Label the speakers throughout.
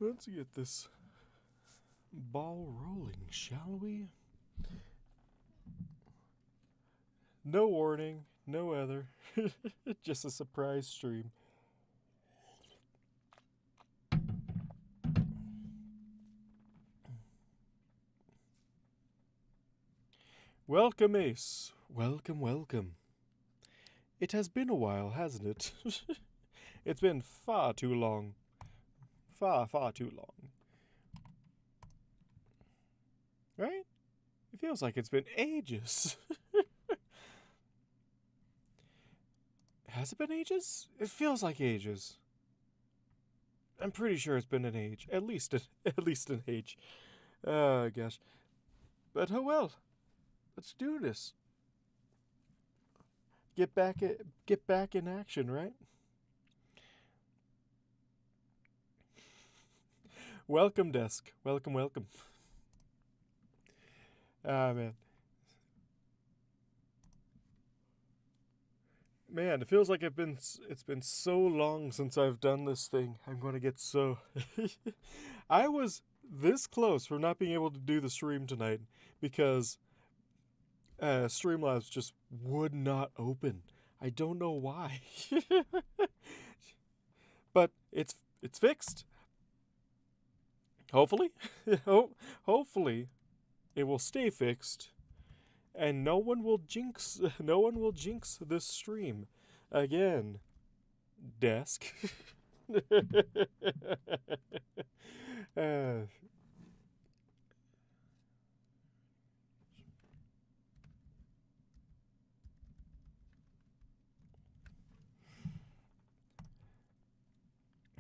Speaker 1: Let's get this ball rolling, shall we? No warning, no weather, just a surprise stream. Welcome, Ace. Welcome, welcome. It has been a while, hasn't it? It's been far too long. Far, far too long. Right? It feels like it's been ages. Has it been ages? It feels like ages. I'm pretty sure it's been an age. At least an age. Oh, gosh. But oh well. Let's do this. Get back in action, right? Welcome, desk. Welcome, welcome. Ah, man. Man, it feels like it's been so long since I've done this thing. I'm going to get so I was this close from not being able to do the stream tonight because Streamlabs just would not open. I don't know why. But it's fixed. Hopefully. Hopefully it will stay fixed and no one will jinx this stream again. Desk. uh,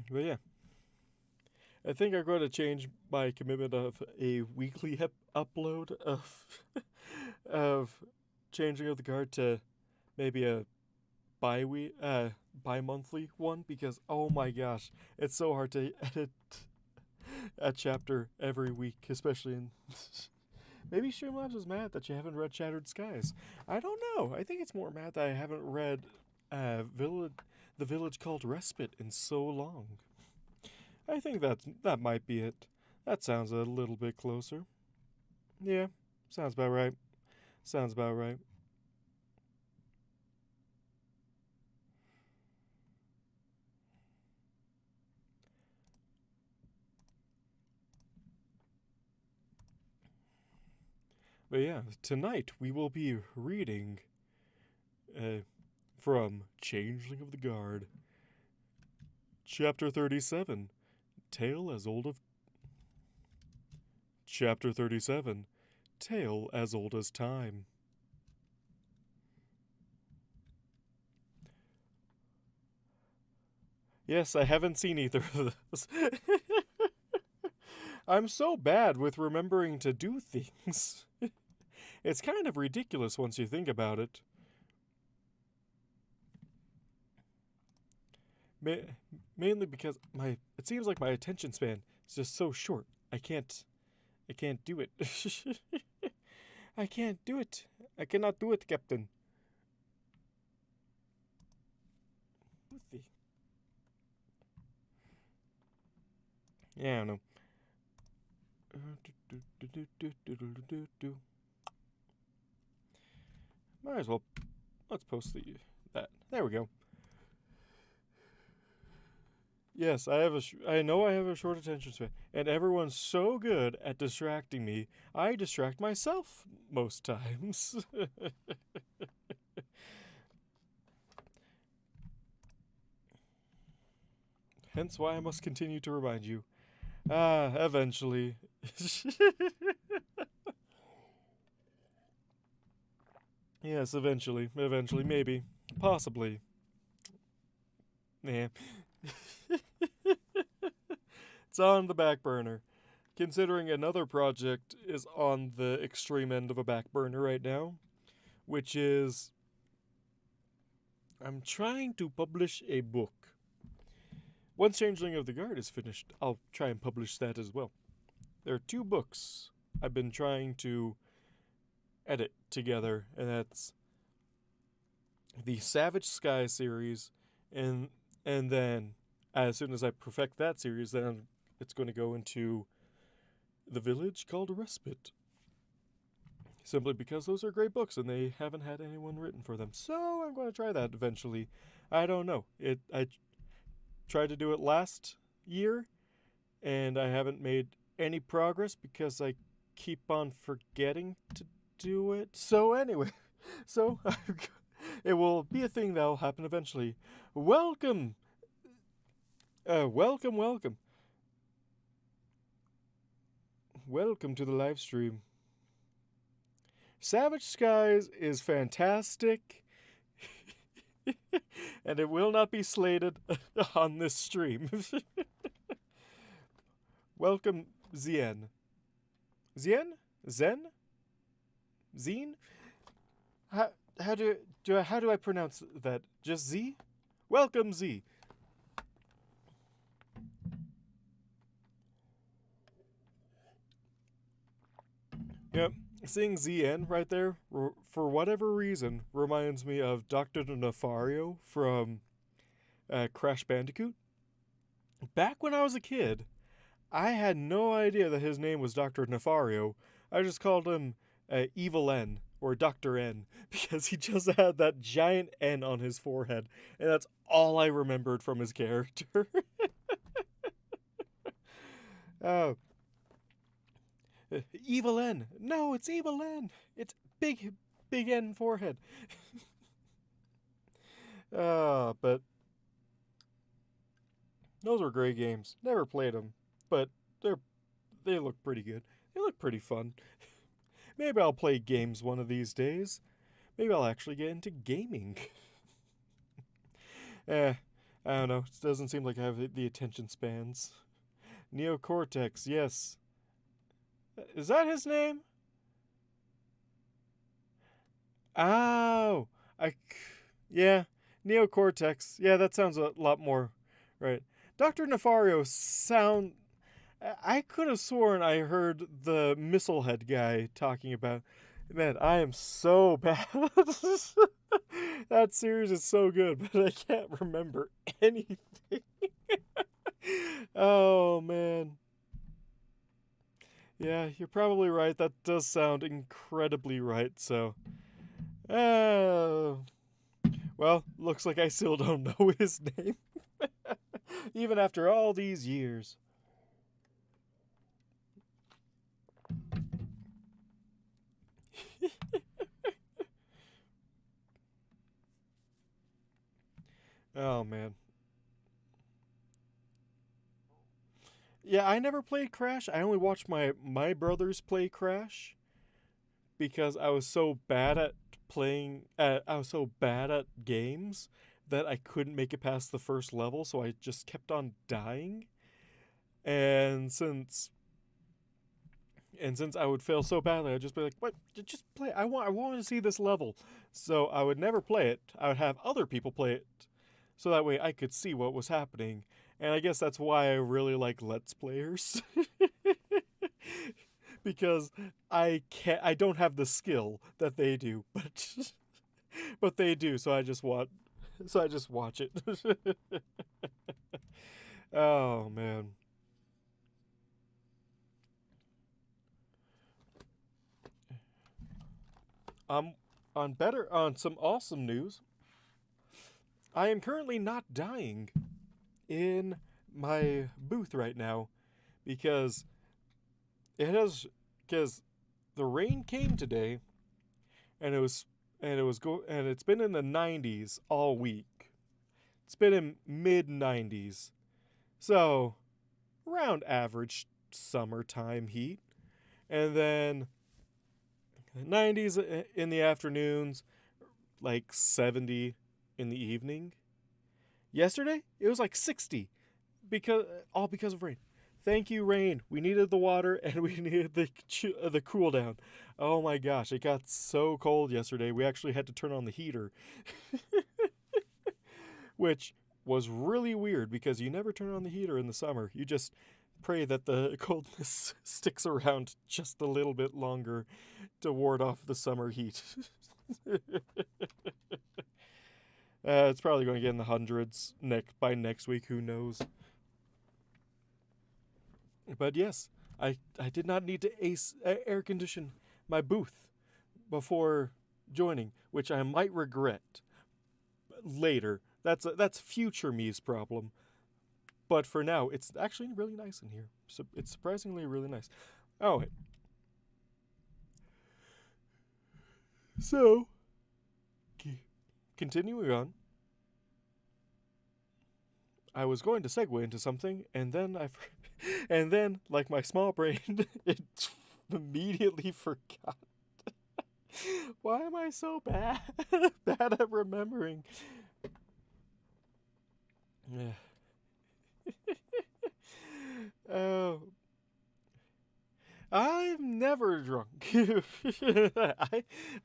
Speaker 1: but yeah, I think I'm going to change my commitment of a weekly upload of of changing of the guard to maybe a bi-monthly one because oh my gosh, it's so hard to edit a chapter every week, especially in maybe Streamlabs is mad that you haven't read Shattered Skies. I don't know. I think it's more mad that I haven't read The Village Called Respite in so long. I think that might be it. That sounds a little bit closer. Yeah, sounds about right. Sounds about right. But yeah, tonight we will be reading from Changeling of the Guard, Chapter 37, Tale as Old of... Chapter 37, Tale as Old as Time. Yes, I haven't seen either of those. I'm so bad with remembering to do things. It's kind of ridiculous once you think about it. Mainly because it seems like my attention span is just so short. I can't do it. I can't do it. I cannot do it, Captain. Yeah, I don't know. Might as well. Let's post that. There we go. Yes, I know I have a short attention span, and everyone's so good at distracting me. I distract myself most times. Hence why I must continue to remind you. Eventually. Yes, eventually. Eventually, maybe. Possibly. Yeah. It's on the back burner. Considering another project is on the extreme end of a back burner right now, which is I'm trying to publish a book. Once Changeling of the Guard is finished, I'll try and publish that as well. There are 2 books I've been trying to edit together, and that's the Savage Sky series, and then as soon as I perfect that series, then it's going to go into the village called Respite. Simply because those are great books and they haven't had anyone written for them. So I'm going to try that eventually. I don't know. I tried to do it last year and I haven't made any progress because I keep on forgetting to do it. So anyway, so it will be a thing that will happen eventually. Welcome, welcome, welcome, welcome to the live stream. Savage Skies is fantastic, and it will not be slated on this stream. Welcome, Zien. Zien? Zen? Zine? How do I pronounce that? Just Z? Welcome, Z. Yep, seeing ZN right there, for whatever reason, reminds me of Dr. Nefario from Crash Bandicoot. Back when I was a kid, I had no idea that his name was Dr. Nefario. I just called him Evil N, or Dr. N, because he just had that giant N on his forehead, and that's all I remembered from his character. Oh. Evil N. No, it's Evil N. It's big N forehead. But those were great games. Never played them, but they look pretty good. They look pretty fun. Maybe I'll play games one of these days. Maybe I'll actually get into gaming. I don't know. It doesn't seem like I have the attention spans. Neocortex, yes. Is that his name? Oh, yeah, Neocortex. Yeah, that sounds a lot more right. Dr. Nefario sound. I could have sworn I heard the missile head guy talking about. Man, I am so bad. That series is so good, but I can't remember anything. Oh man. Yeah, you're probably right. That does sound incredibly right, so. Well, looks like I still don't know his name. Even after all these years. Oh, man. Yeah, I never played Crash. I only watched my brothers play Crash because I was so bad at I was so bad at games that I couldn't make it past the first level, so I just kept on dying. And since I would fail so badly, I'd just be like, "What? Just play. I want to see this level." So I would never play it. I would have other people play it, so that way I could see what was happening. And I guess that's why I really like Let's Players. Because I don't have the skill that they do, but they do, so I just watch it. Oh man. On some awesome news, I am currently not dying in my booth right now because because the rain came today and it's been in the 90s all week. It's been in mid 90s. So, around average summertime heat. And then 90s in the afternoons, like 70 in the evening. Yesterday, it was like 60 because of rain. Thank you, rain. We needed the water and we needed the cool down. Oh my gosh, it got so cold yesterday. We actually had to turn on the heater. Which was really weird because you never turn on the heater in the summer. You just pray that the coldness sticks around just a little bit longer to ward off the summer heat. It's probably going to get in the hundreds by next week. Who knows? But yes, I did not need to air condition my booth before joining, which I might regret later. That's future me's problem. But for now, it's actually really nice in here. So it's surprisingly really nice. Oh, so continuing on, I was going to segue into something, and then and then, like my small brain, it immediately forgot. Why am I so bad at remembering? Oh, I'm never drunk.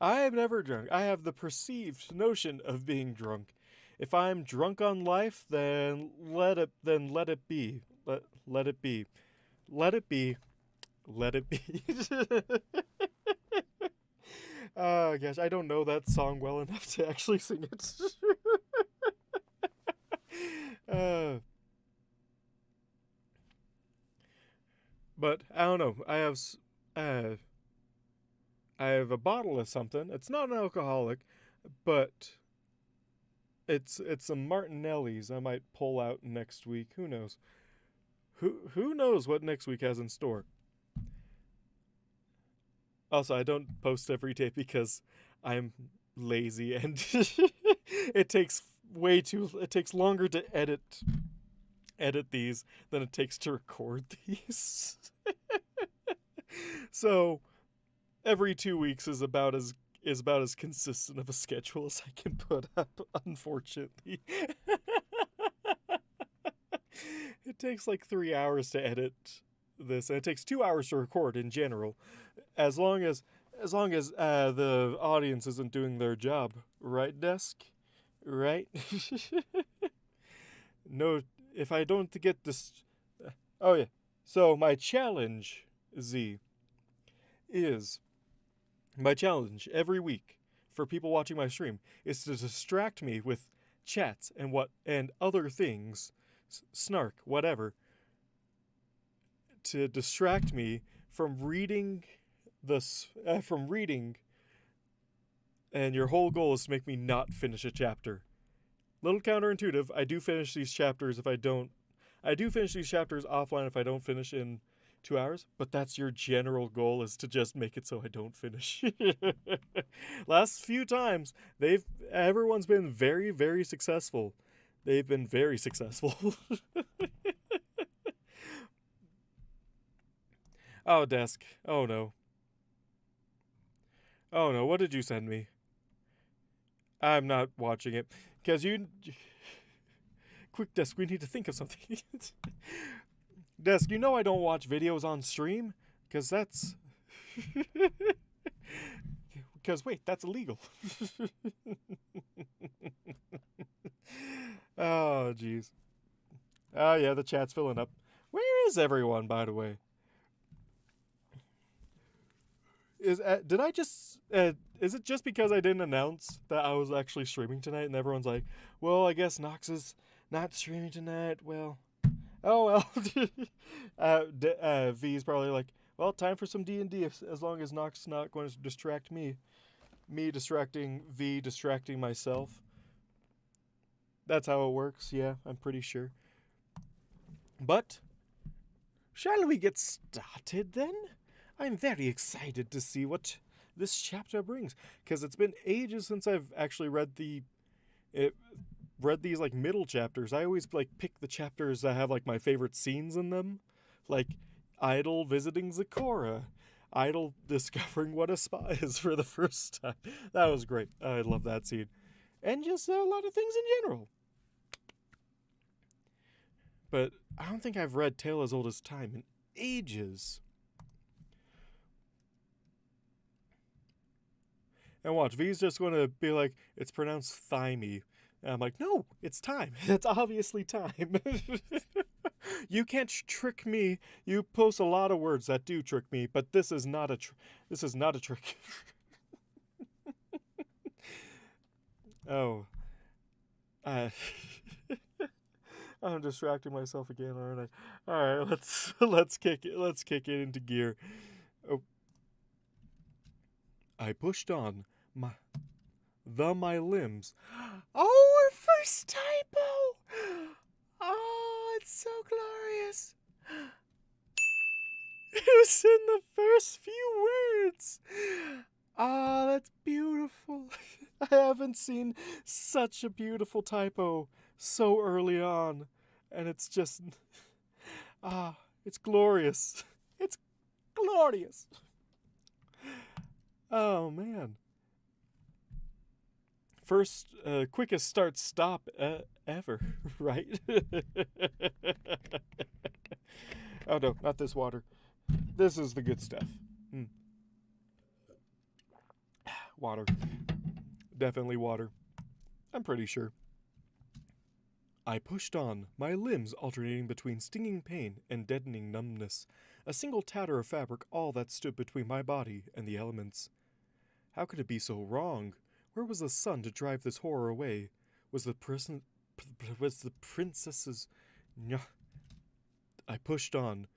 Speaker 1: I am never drunk. I have the perceived notion of being drunk. If I'm drunk on life, then let it be. Let it be. Let it be. Let it be. Oh gosh, I don't know that song well enough to actually sing it. uh, but I don't know. Uh, I have a bottle of something. It's not an alcoholic, but it's some Martinelli's I might pull out next week. Who knows? Who knows what next week has in store? Also, I don't post every day because I'm lazy and it takes it takes longer to edit these than it takes to record these. So every 2 weeks is about as consistent of a schedule as I can put up, unfortunately. It takes like 3 hours to edit this, and it takes 2 hours to record in general. As long as the audience isn't doing their job, right, desk? Right? No, if I don't get this. Oh yeah. So my challenge, Z, is my challenge every week for people watching my stream is to distract me with chats and other things, snark, whatever, to distract me from reading from reading, and your whole goal is to make me not finish a chapter. Little counterintuitive. I do finish these chapters offline if I don't finish in 2 hours, but that's your general goal, is to just make it so I don't finish. Last few times, everyone's been very, very successful. They've been very successful. Oh, desk. Oh no. Oh no, what did you send me? I'm not watching it. Because Quick, desk, we need to think of something. Desk, I don't watch videos on stream? Because that's. Because, wait, that's illegal. Oh, jeez. Oh, yeah, the chat's filling up. Where is everyone, by the way? Is it just because I didn't announce that I was actually streaming tonight, and everyone's like, well, I guess Nox is not streaming tonight? Well, oh well. V's probably like, well, time for some D&D, as long as Nox not going to distract me distracting V, distracting myself. That's how it works. Yeah, I'm pretty sure. But shall we get started then? I'm very excited to see what this chapter brings, because it's been ages since I've actually read these like middle chapters. I always like pick the chapters that have like my favorite scenes in them, like Idol visiting Zecora, Idol discovering what a spa is for the first time. That was great. I love that scene, and just a lot of things in general. But I don't think I've read Tale as Old as Time in ages. And watch, V's just going to be like, it's pronounced thymie. And I'm like, no, it's time. It's obviously time. You can't trick me. You post a lot of words that do trick me, but this is not a trick. Oh. I'm distracting myself again, aren't I? All right, let's kick it into gear. Oh, I pushed on my limbs. Oh, our first typo! Oh, it's so glorious. It was in the first few words. Ah, that's beautiful. I haven't seen such a beautiful typo so early on. And it's just, it's glorious. It's glorious. Oh, man. First, quickest start stop ever, right? Oh, no, not this water. This is the good stuff. Water. Definitely water. I'm pretty sure. I pushed on, my limbs alternating between stinging pain and deadening numbness, a single tatter of fabric all that stood between my body and the elements. How could it be so wrong? Where was the sun to drive this horror away? Was the princess's... I pushed on,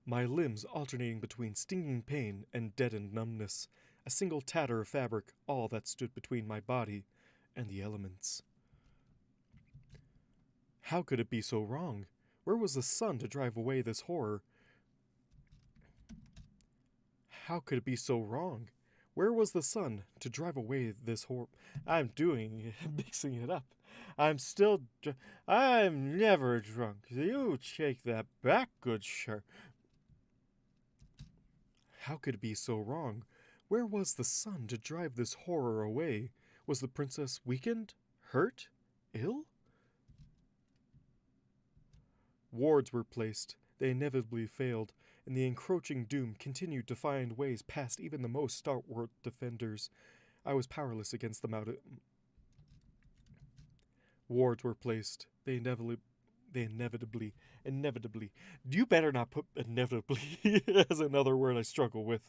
Speaker 1: my limbs alternating between stinging pain and deadened numbness, a single tatter of fabric all that stood between my body and the elements. How could it be so wrong? Where was the sun to drive away this horror? How could it be so wrong? Where was the sun to drive away this horror? I'm mixing it up. I'm never drunk. You take that back, good sir. How could it be so wrong? Where was the sun to drive this horror away? Was the princess weakened? Hurt? Ill? Wards were placed. They inevitably failed, and the encroaching doom continued to find ways past even the most stalwart defenders. I was powerless against the Wards were placed. They inevitably. You better not put inevitably as another word I struggle with.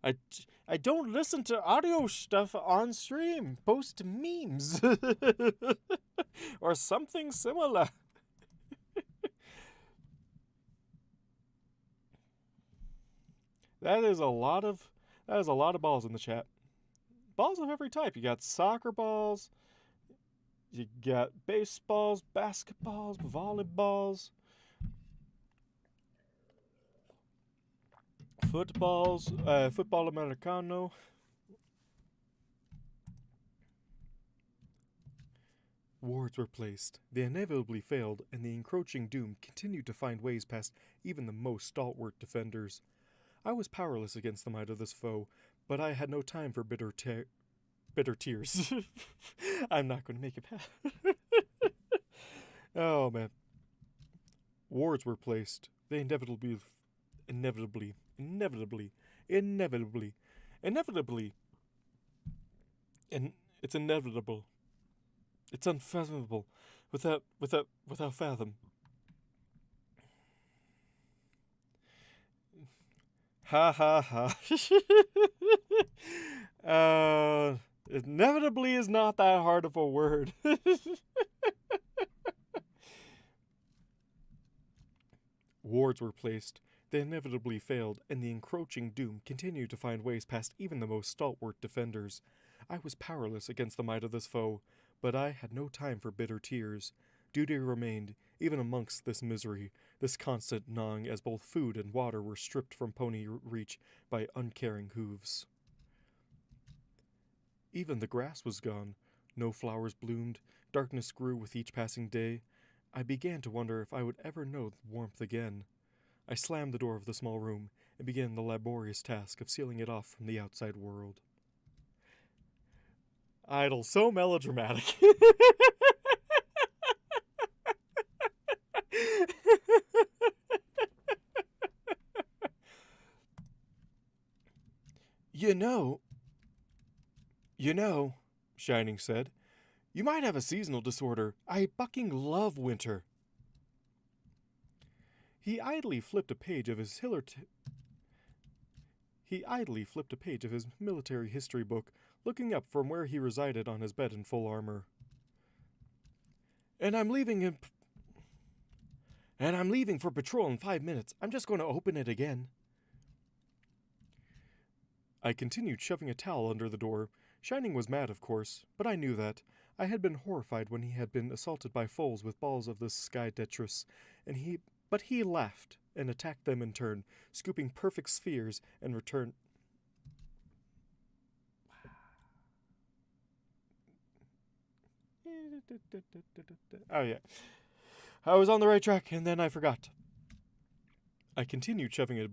Speaker 1: I don't listen to audio stuff on stream. Post memes. Or something similar. That is a lot of balls in the chat. Balls of every type. You got soccer balls, you got baseballs, basketballs, volleyballs, footballs, football americano. Wards were placed. They inevitably failed, and the encroaching doom continued to find ways past even the most stalwart defenders. I was powerless against the might of this foe, but I had no time for bitter tears. I'm not going to make it past. Oh, man. Wards were placed. They inevitably, and it's inevitable. It's unfathomable, without fathom. Ha ha ha. Inevitably is not that hard of a word. Wards were placed. They inevitably failed, and the encroaching doom continued to find ways past even the most stalwart defenders. I was powerless against the might of this foe, but I had no time for bitter tears. Duty remained, even amongst this misery, this constant gnawing as both food and water were stripped from pony reach by uncaring hooves. Even the grass was gone. No flowers bloomed. Darkness grew with each passing day. I began to wonder if I would ever know warmth again. I slammed the door of the small room and began the laborious task of sealing it off from the outside world. Idle, so melodramatic. You know, Shining said, you might have a seasonal disorder. I fucking love winter. He idly flipped a page of his military history book, looking up from where he resided on his bed in full armor. And I'm leaving in And I'm leaving for patrol in 5 minutes. I'm just going to open it again. I continued shoving a towel under the door. Shining was mad, of course, but I knew that. I had been horrified when he had been assaulted by foals with balls of the sky detritus, but he laughed and attacked them in turn, scooping perfect spheres and return. Oh yeah. I was on the right track, and then I forgot. I continued shoving a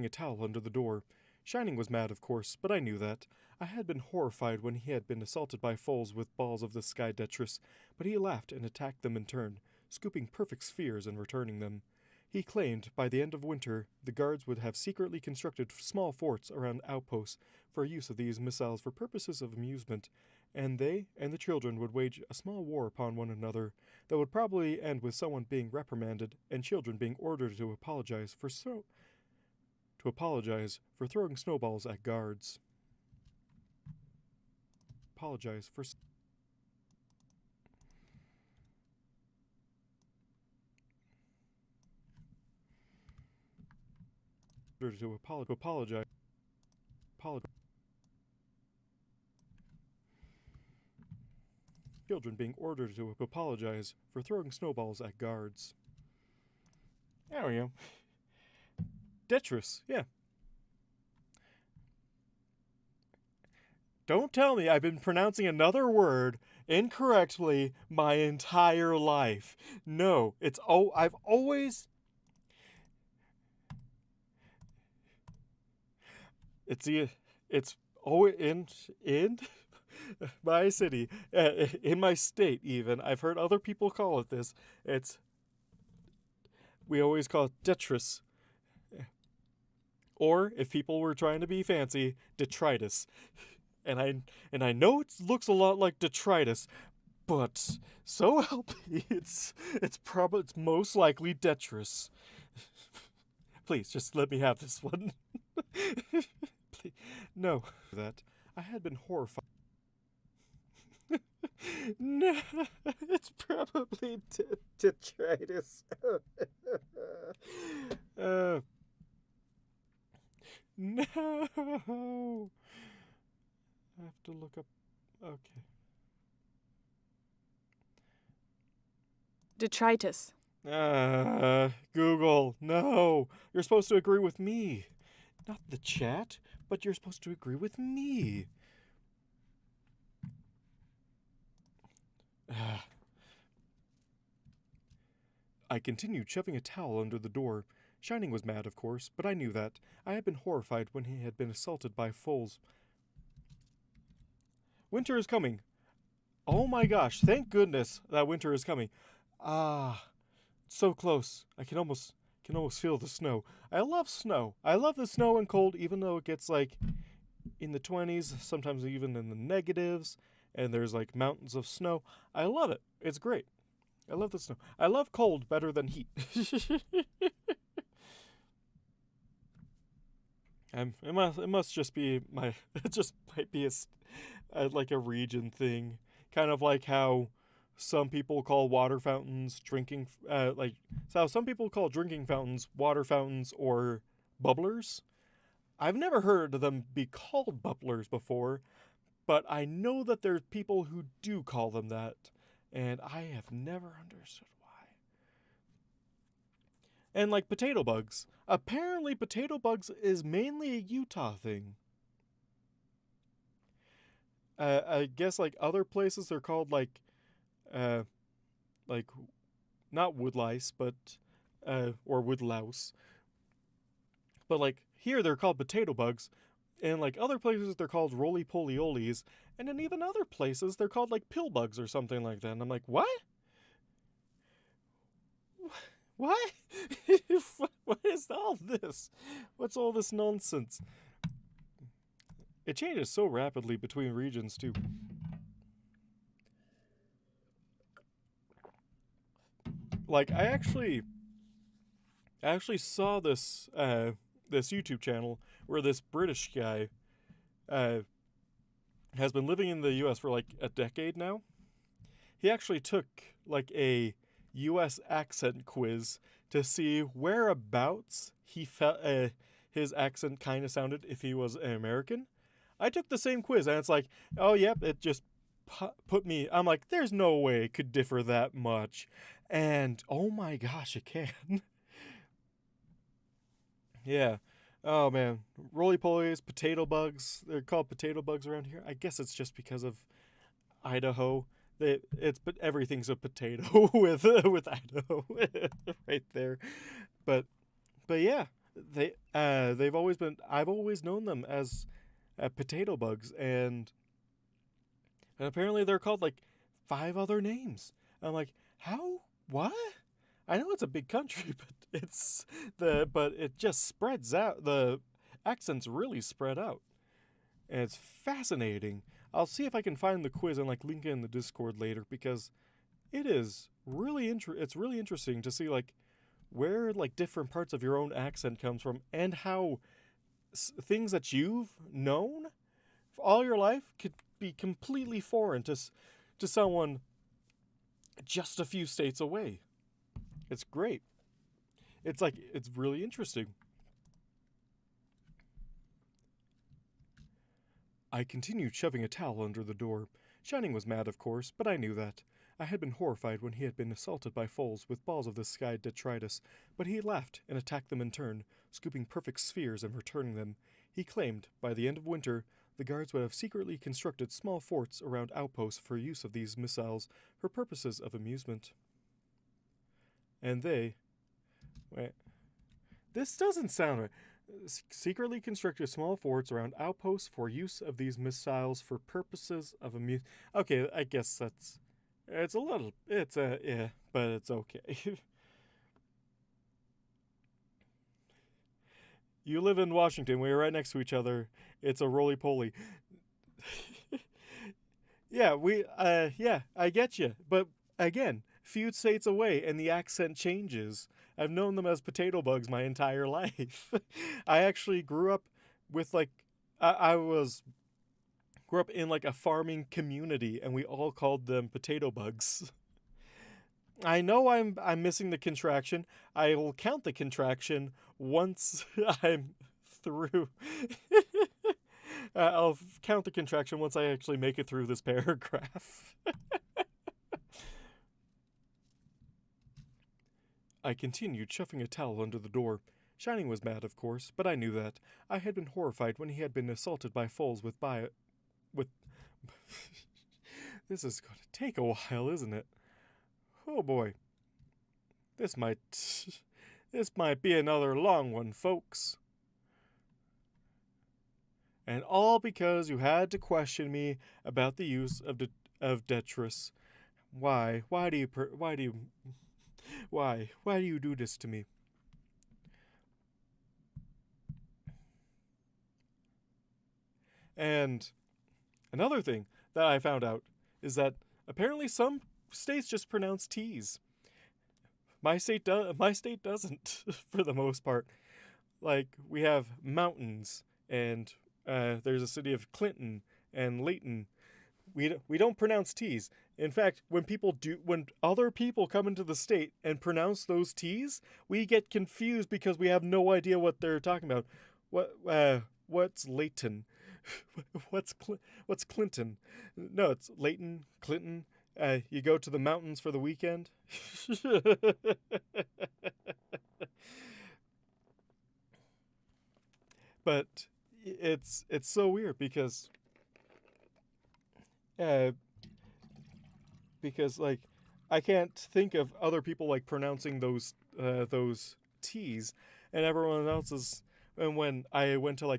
Speaker 1: towel under the door. Shining was mad, of course, but I knew that. I had been horrified when he had been assaulted by foals with balls of the sky detritus, but he laughed and attacked them in turn, scooping perfect spheres and returning them. He claimed by the end of winter the guards would have secretly constructed small forts around outposts for use of these missiles for purposes of amusement, and they and the children would wage a small war upon one another that would probably end with someone being reprimanded and children being ordered to apologize for throwing snowballs at guards. Apologize for apologize. Children being ordered to apologize for throwing snowballs at guards. There we go. Detritus, yeah. Don't tell me I've been pronouncing another word incorrectly my entire life. No, I've always... It's always in my city, in my state even. I've heard other people call it this. We always call it detritus. Or, if people were trying to be fancy, detritus. And I know it looks a lot like detritus, but so help me, it's most likely detritus. Please, just let me have this one. Please. No. That I had been horrified. No, it's probably detritus. No. I have to look up. Okay.
Speaker 2: Detritus.
Speaker 1: Google. No. You're supposed to agree with me. Not the chat, but you're supposed to agree with me. I continued shoving a towel under the door. Shining was mad, of course, but I knew that. I had been horrified when he had been assaulted by foals. Winter is coming. Oh my gosh, thank goodness that winter is coming. So close. I can almost feel the snow. I love snow. I love the snow and cold, even though it gets like in the 20s, sometimes even in the negatives, and there's like mountains of snow. I love it. It's great. I love the snow. I love cold better than heat. It must just be my. It just might be like a region thing, kind of like how some people call water fountains so some people call drinking fountains water fountains or bubblers. I've never heard of them be called bubblers before, but I know that there's people who do call them that, and I have never understood why. And like potato bugs. Apparently potato bugs is mainly a Utah thing. I guess like other places they're called like not woodlice, but or woodlouse. But like here they're called potato bugs, and like other places they're called roly-poly-olies, and then even other places they're called like pill bugs or something like that. And I'm like, what? What? What is all this? What's all this nonsense? It changes so rapidly between regions too. Like I actually saw this this YouTube channel where this British guy has been living in the US for like a decade now, he actually took like a U.S. accent quiz to see whereabouts he felt his accent kind of sounded if he was an American. I took the same quiz, and it's like, oh, yep, it just put me. I'm like, there's no way it could differ that much. And oh my gosh, it can. Yeah. Oh man, roly polies, potato bugs. They're called potato bugs around here. I guess it's just because of Idaho. But everything's a potato with Idaho right there. But yeah, they've always been. I've always known them as potato bugs, and apparently they're called like 5 other names. I'm like, how? What? I know it's a big country, but it just spreads out. The accents really spread out, and it's fascinating. I'll see if I can find the quiz and like link it in the Discord later, because it is really it's really interesting to see like where like different parts of your own accent comes from, and how things that you've known for all your life could be completely foreign to someone just a few states away. It's great. It's like, it's really interesting. I continued shoving a towel under the door. Shining was mad, of course, but I knew that. I had been horrified when he had been assaulted by foals with balls of the sky detritus, but he laughed and attacked them in turn, scooping perfect spheres and returning them. He claimed, by the end of winter, the guards would have secretly constructed small forts around outposts for use of these missiles for purposes of amusement. And they... Wait. This doesn't sound right. Secretly constructed small forts around outposts for use of these missiles for purposes of amusement. Okay, I guess that's... It's a little... It's a... Yeah, but it's okay. You live in Washington. We're right next to each other. It's a roly-poly. Yeah, yeah, I get you. But, again, few states away, and the accent changes. I've known them as potato bugs my entire life. I actually grew up with, like... grew up in, like, a farming community, and we all called them potato bugs. I know I'm missing the contraction. I will count the contraction once I'm through. I'll count the contraction once I actually make it through this paragraph. I continued shoving a towel under the door. Shining was mad, of course, but I knew that. I had been horrified when he had been assaulted by foals with This is going to take a while, isn't it? Oh boy. This might be another long one, folks. And all because you had to question me about the use of detritus. Why do you do this to me? And another thing that I found out is that apparently some states just pronounce T's. My state doesn't, for the most part. Like, we have mountains, and there's a city of Clinton and Layton. We don't pronounce T's. In fact, when other people come into the state and pronounce those T's, we get confused because we have no idea what they're talking about. What's Layton? What's Clinton? No, it's Layton, Clinton. You go to the mountains for the weekend. But it's so weird because like I can't think of other people like pronouncing those T's, and everyone else is. And when I went to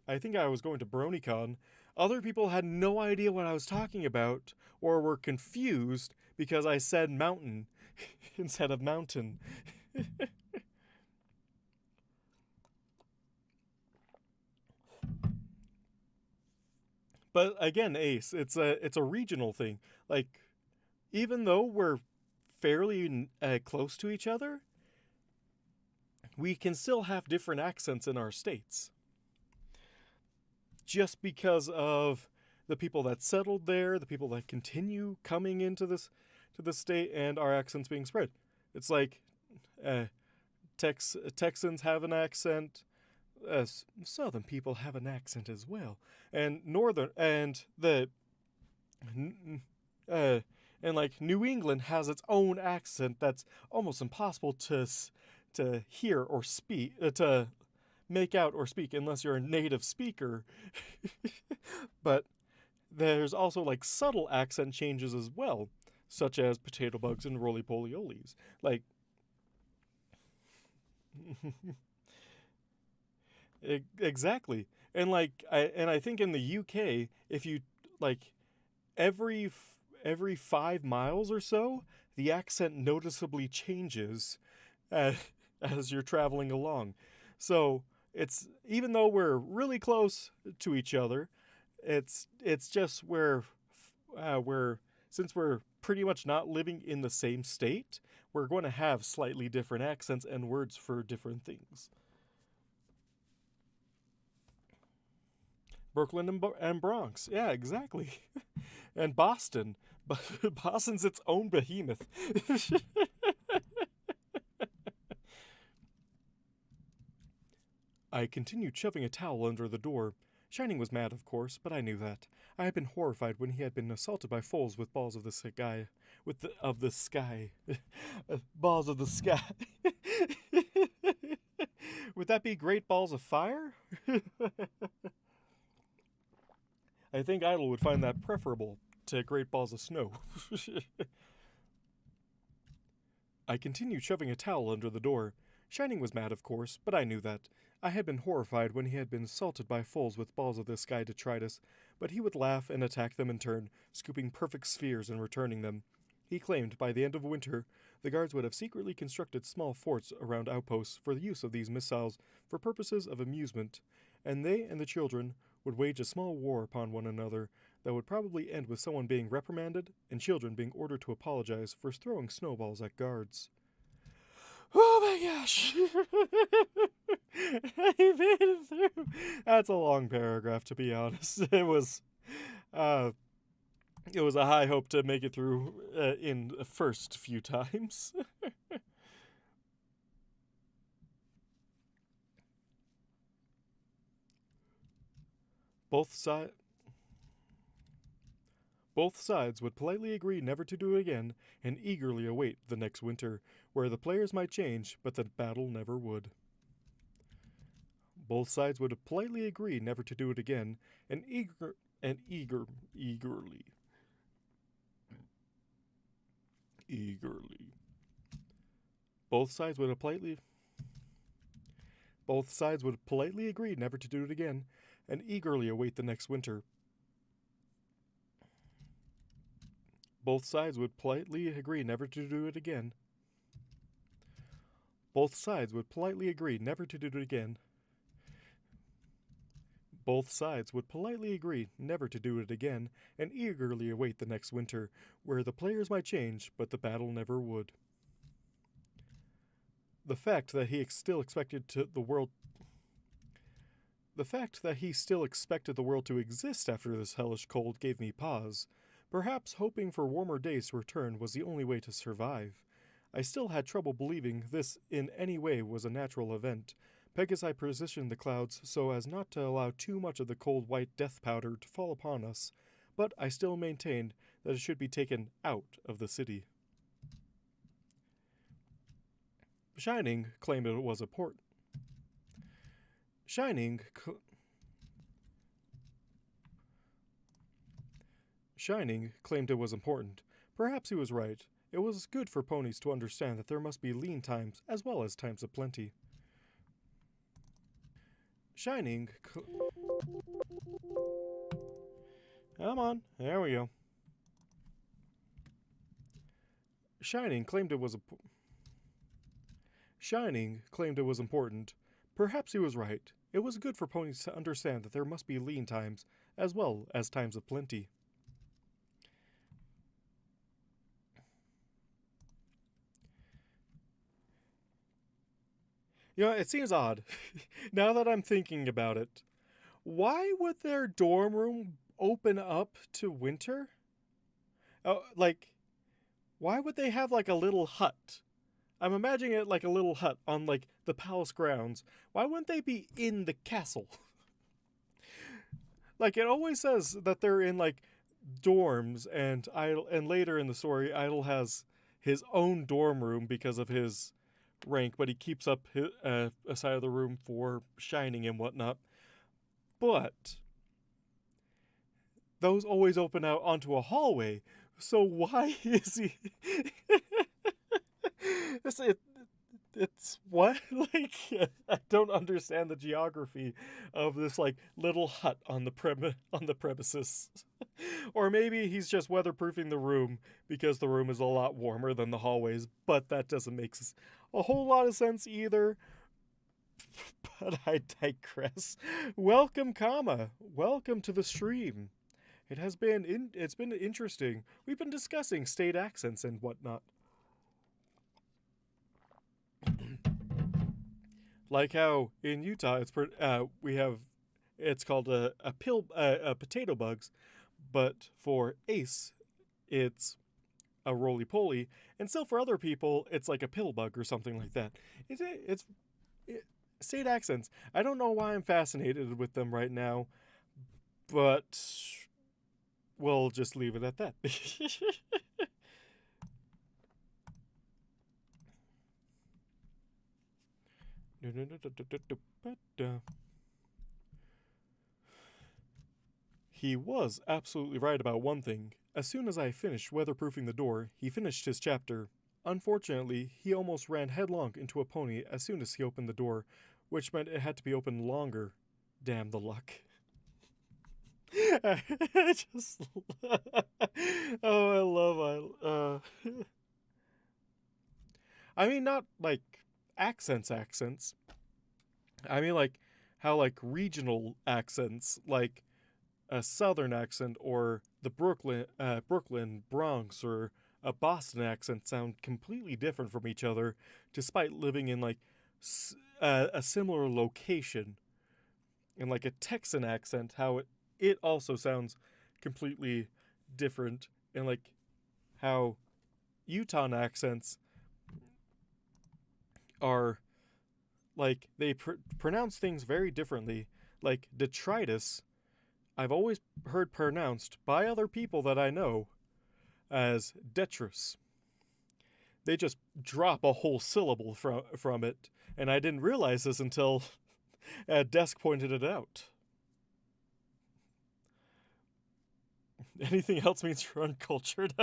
Speaker 1: I think I was going to BronyCon, other people had no idea what I was talking about or were confused because I said mountain instead of mountain. But again, Ace, it's a regional thing. Like, even though we're fairly close to each other, we can still have different accents in our states. Just because of the people that settled there, the people that continue coming into this. to the state and our accents being spread. It's like Texans have an accent, Southern people have an accent as well, and Northern and the uh, and like New England has its own accent that's almost impossible to hear or speak to make out or speak unless you're a native speaker. But there's also like subtle accent changes as well, such as potato bugs and roly poly olies. Like exactly. And I think in the UK, if you like every every 5 miles or so, the accent noticeably changes as, as you're traveling along. So it's even though we're really close to each other, it's just we're since we're pretty much not living in the same state, we're going to have slightly different accents and words for different things. Brooklyn and Bronx, yeah, exactly, and Boston, but Boston's its own behemoth. I continued shoving a towel under the door. Shining was mad, of course, but I knew that. I had been horrified when he had been assaulted by foals with balls of the sky. Of the sky. Balls of the sky. Would that be great balls of fire? I think Idle would find that preferable to great balls of snow. I continued shoving a towel under the door. Shining was mad, of course, but I knew that. I had been horrified when he had been assaulted by foals with balls of the sky detritus, but he would laugh and attack them in turn, scooping perfect spheres and returning them. He claimed by the end of winter, the guards would have secretly constructed small forts around outposts for the use of these missiles for purposes of amusement, and they and the children would wage a small war upon one another that would probably end with someone being reprimanded and children being ordered to apologize for throwing snowballs at guards. Oh my gosh! I made it through. That's a long paragraph, to be honest. Uh, it was a high hope to make it through in the first few times. Both sides. Both sides would politely agree never to do it again and eagerly await the next winter, where the players might change, but the battle never would. Both sides would politely agree never to do it again and eagerly. Both sides would politely agree never to do it again and eagerly await the next winter. Both sides would politely agree never to do it again. Both sides would politely agree never to do it again. Both sides would politely agree never to do it again and eagerly await the next winter, where the players might change, but the battle never would. The fact that he still expected the world to exist after this hellish cold gave me pause. Perhaps hoping for warmer days to return was the only way to survive. I still had trouble believing this in any way was a natural event, peg as I positioned the clouds so as not to allow too much of the cold white death powder to fall upon us, but I still maintained that it should be taken out of the city. Shining claimed it was important. Shining claimed it was important. Perhaps he was right. It was good for ponies to understand that there must be lean times as well as times of plenty. Shining. Come on, there we go. Shining claimed it was important. Perhaps he was right. It was good for ponies to understand that there must be lean times as well as times of plenty. You know, it seems odd. Now that I'm thinking about it, why would their dorm room open up to winter? Oh, like, why would they have like a little hut? I'm imagining it like a little hut on like the palace grounds. Why wouldn't they be in the castle? Like it always says that they're in like dorms, and Idle, and later in the story, Idle has his own dorm room because of his rank, but he keeps up his, a side of the room for shining and whatnot. But those always open out onto a hallway. So why is he? it, it's what? Like, I don't understand the geography of this like little hut on the premises. Or maybe he's just weatherproofing the room because the room is a lot warmer than the hallways, but that doesn't make a whole lot of sense either. But I digress. Welcome, Kama. Welcome to the stream. It's been interesting. We've been discussing state accents and whatnot. Like how in Utah it's called a potato bugs, but for Ace it's a roly poly, and still for other people it's like a pill bug or something like that. State accents. I don't know why I'm fascinated with them right now, but we'll just leave it at that. He was absolutely right about one thing. As soon as I finished weatherproofing the door, he finished his chapter. Unfortunately, he almost ran headlong into a pony as soon as he opened the door, which meant it had to be opened longer. Damn the luck. Just oh, I love I mean, not like accents. I mean like how like regional accents, like a southern accent or the Brooklyn, Bronx, or a Boston accent sound completely different from each other, despite living in like a similar location. And like a Texan accent, how it also sounds completely different, and like how Utah accents are like they pronounce things very differently. Like detritus, I've always heard pronounced by other people that I know as detritus. They just drop a whole syllable from it, and I didn't realize this until a desk pointed it out. Anything else means you're uncultured.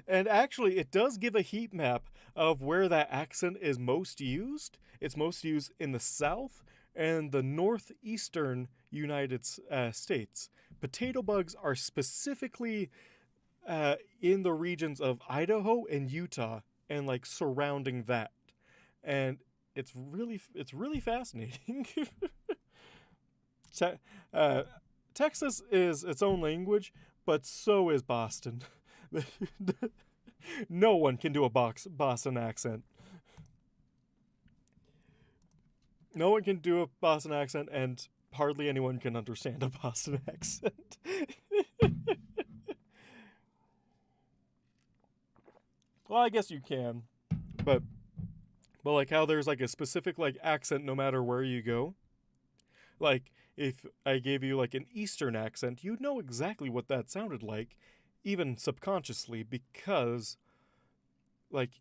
Speaker 1: And actually, it does give a heat map of where that accent is most used. It's most used in the South and the northeastern United States. Potato bugs are specifically in the regions of Idaho and Utah and like surrounding that. And it's really fascinating. Texas is its own language, but so is Boston. No one can do a Boston accent. No one can do a Boston accent, and hardly anyone can understand a Boston accent. Well, I guess you can, but like how there's like a specific like accent no matter where you go. Like if I gave you like an Eastern accent, you'd know exactly what that sounded like, even subconsciously, because like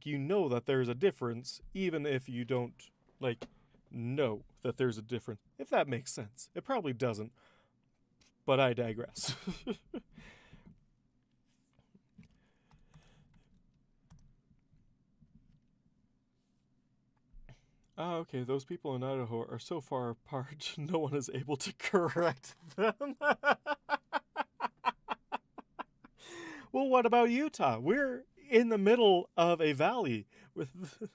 Speaker 1: you know that there's a difference, even if you don't like know that there's a difference. If that makes sense. It probably doesn't, but I digress. Ah, okay, those people in Idaho are so far apart, no one is able to correct them. Well, what about Utah? We're in the middle of a valley with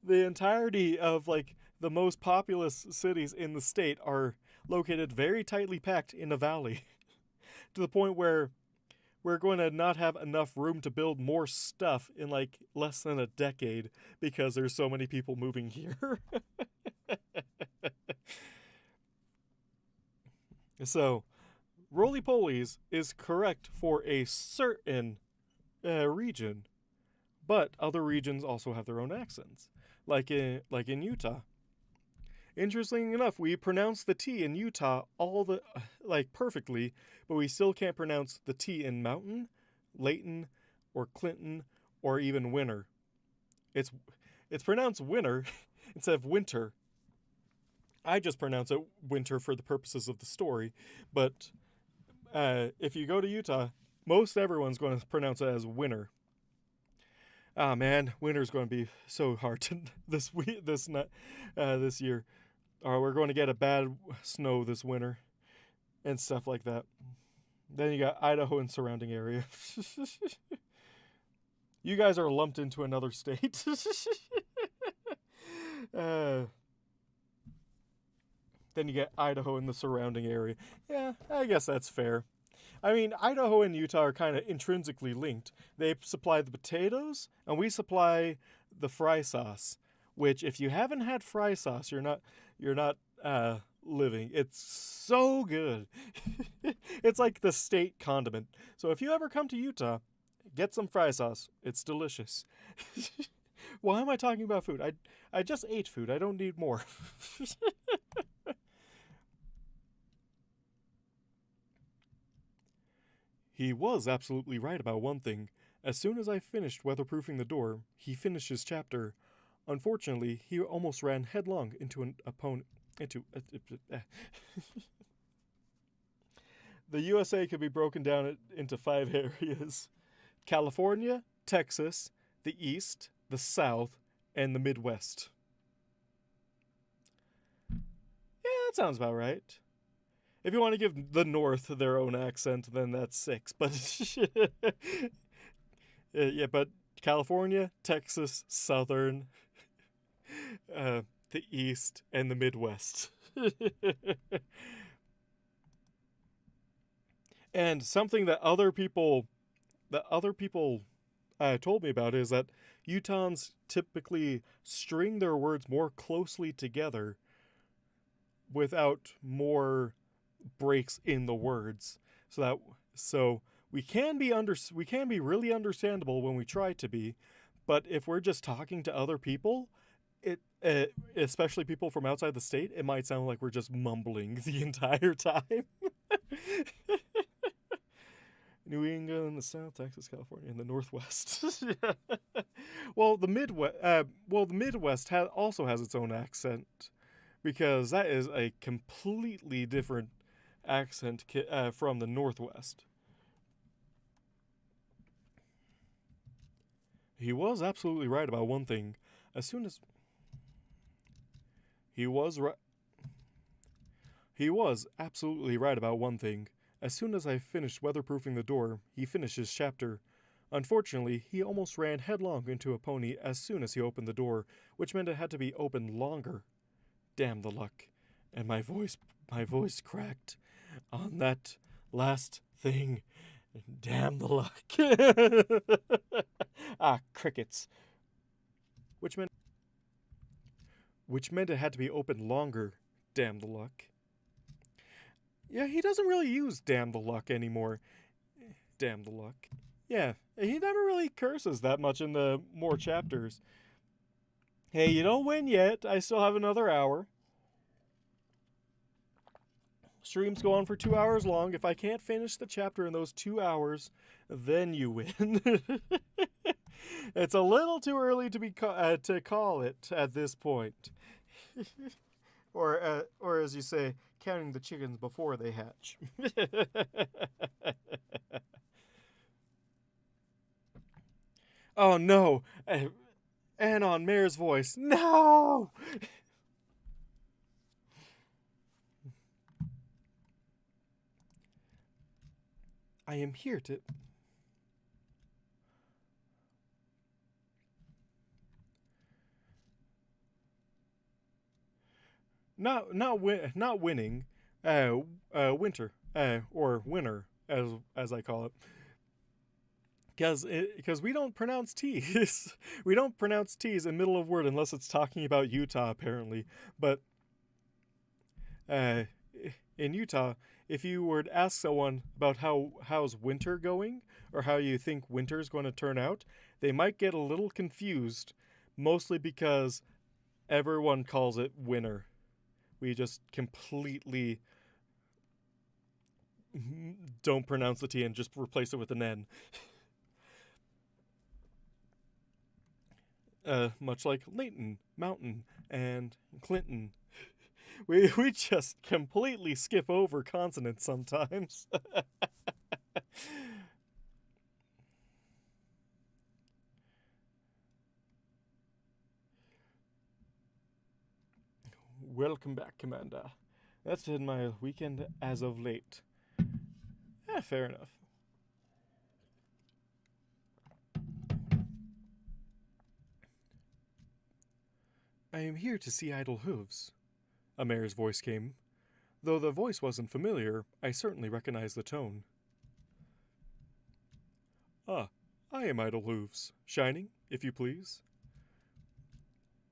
Speaker 1: the entirety of like the most populous cities in the state are located very tightly packed in a valley to the point where we're going to not have enough room to build more stuff in like less than a decade because there's so many people moving here. So roly-polies is correct for a certain region, but other regions also have their own accents, like in Utah. Interestingly enough, we pronounce the T in Utah perfectly, but we still can't pronounce the T in Mountain, Layton, or Clinton, or even Winter. It's pronounced winter instead of winter. I just pronounce it winter for the purposes of the story, but if you go to Utah, most everyone's going to pronounce it as winter. Ah, man, winter's going to be so hard this year. We're going to get a bad snow this winter and stuff like that. Then you got Idaho and surrounding area. You guys are lumped into another state. Then you get Idaho and the surrounding area. Yeah, I guess that's fair. I mean, Idaho and Utah are kind of intrinsically linked. They supply the potatoes, and we supply the fry sauce. Which, if you haven't had fry sauce, you're not living. It's so good. It's like the state condiment. So if you ever come to Utah, get some fry sauce. It's delicious. Why am I talking about food? I just ate food. I don't need more. He was absolutely right about one thing. As soon as I finished weatherproofing the door, he finished his chapter. Unfortunately, he almost ran headlong into an opponent. The USA could be broken down into 5 areas: California, Texas, the East, the South, and the Midwest. Yeah, that sounds about right. If you want to give the North their own accent, then that's 6. But yeah, but California, Texas, Southern, the East, and the Midwest. And something that other people told me about is that Utahns typically string their words more closely together without more breaks in the words, so we can be really understandable when we try to be, but if we're just talking to other people, especially people from outside the state, it might sound like we're just mumbling the entire time. New England, the South, Texas, California, and the Northwest. Well, the Midwest also has its own accent, because that is a completely different accent from the Northwest. He was absolutely right about one thing. As soon as he was absolutely right about one thing. As soon as I finished weatherproofing the door, he finished his chapter. Unfortunately, he almost ran headlong into a pony as soon as he opened the door, which meant it had to be opened longer. Damn the luck. And my voice cracked on that last thing. Damn the luck. Crickets. Which meant it had to be opened longer. Damn the luck. Yeah, he doesn't really use damn the luck anymore. Damn the luck. Yeah, he never really curses that much in the more chapters. Hey, you don't win yet. I still have another hour. Streams go on for 2 hours long. If I can't finish the chapter in those 2 hours, then you win. It's a little too early to call it at this point. Or as you say, counting the chickens before they hatch. Oh no! Anon Mayor's voice. No! I am here to... Not winning. Winter. Or winter, as I call it. Because we don't pronounce T's. We don't pronounce T's in middle of word unless it's talking about Utah, apparently. But in Utah, if you were to ask someone about how's winter going or how you think winter's going to turn out, they might get a little confused, mostly because everyone calls it winter. We just completely don't pronounce the T and just replace it with an N. Much like Layton, Mountain, and Clinton. We just completely skip over consonants sometimes. Welcome back, Commander. That's been my weekend as of late. Fair enough. I am here to see idle hooves. A mare's voice came. Though the voice wasn't familiar, I certainly recognized the tone. Ah, I am idle hooves. Shining, if you please.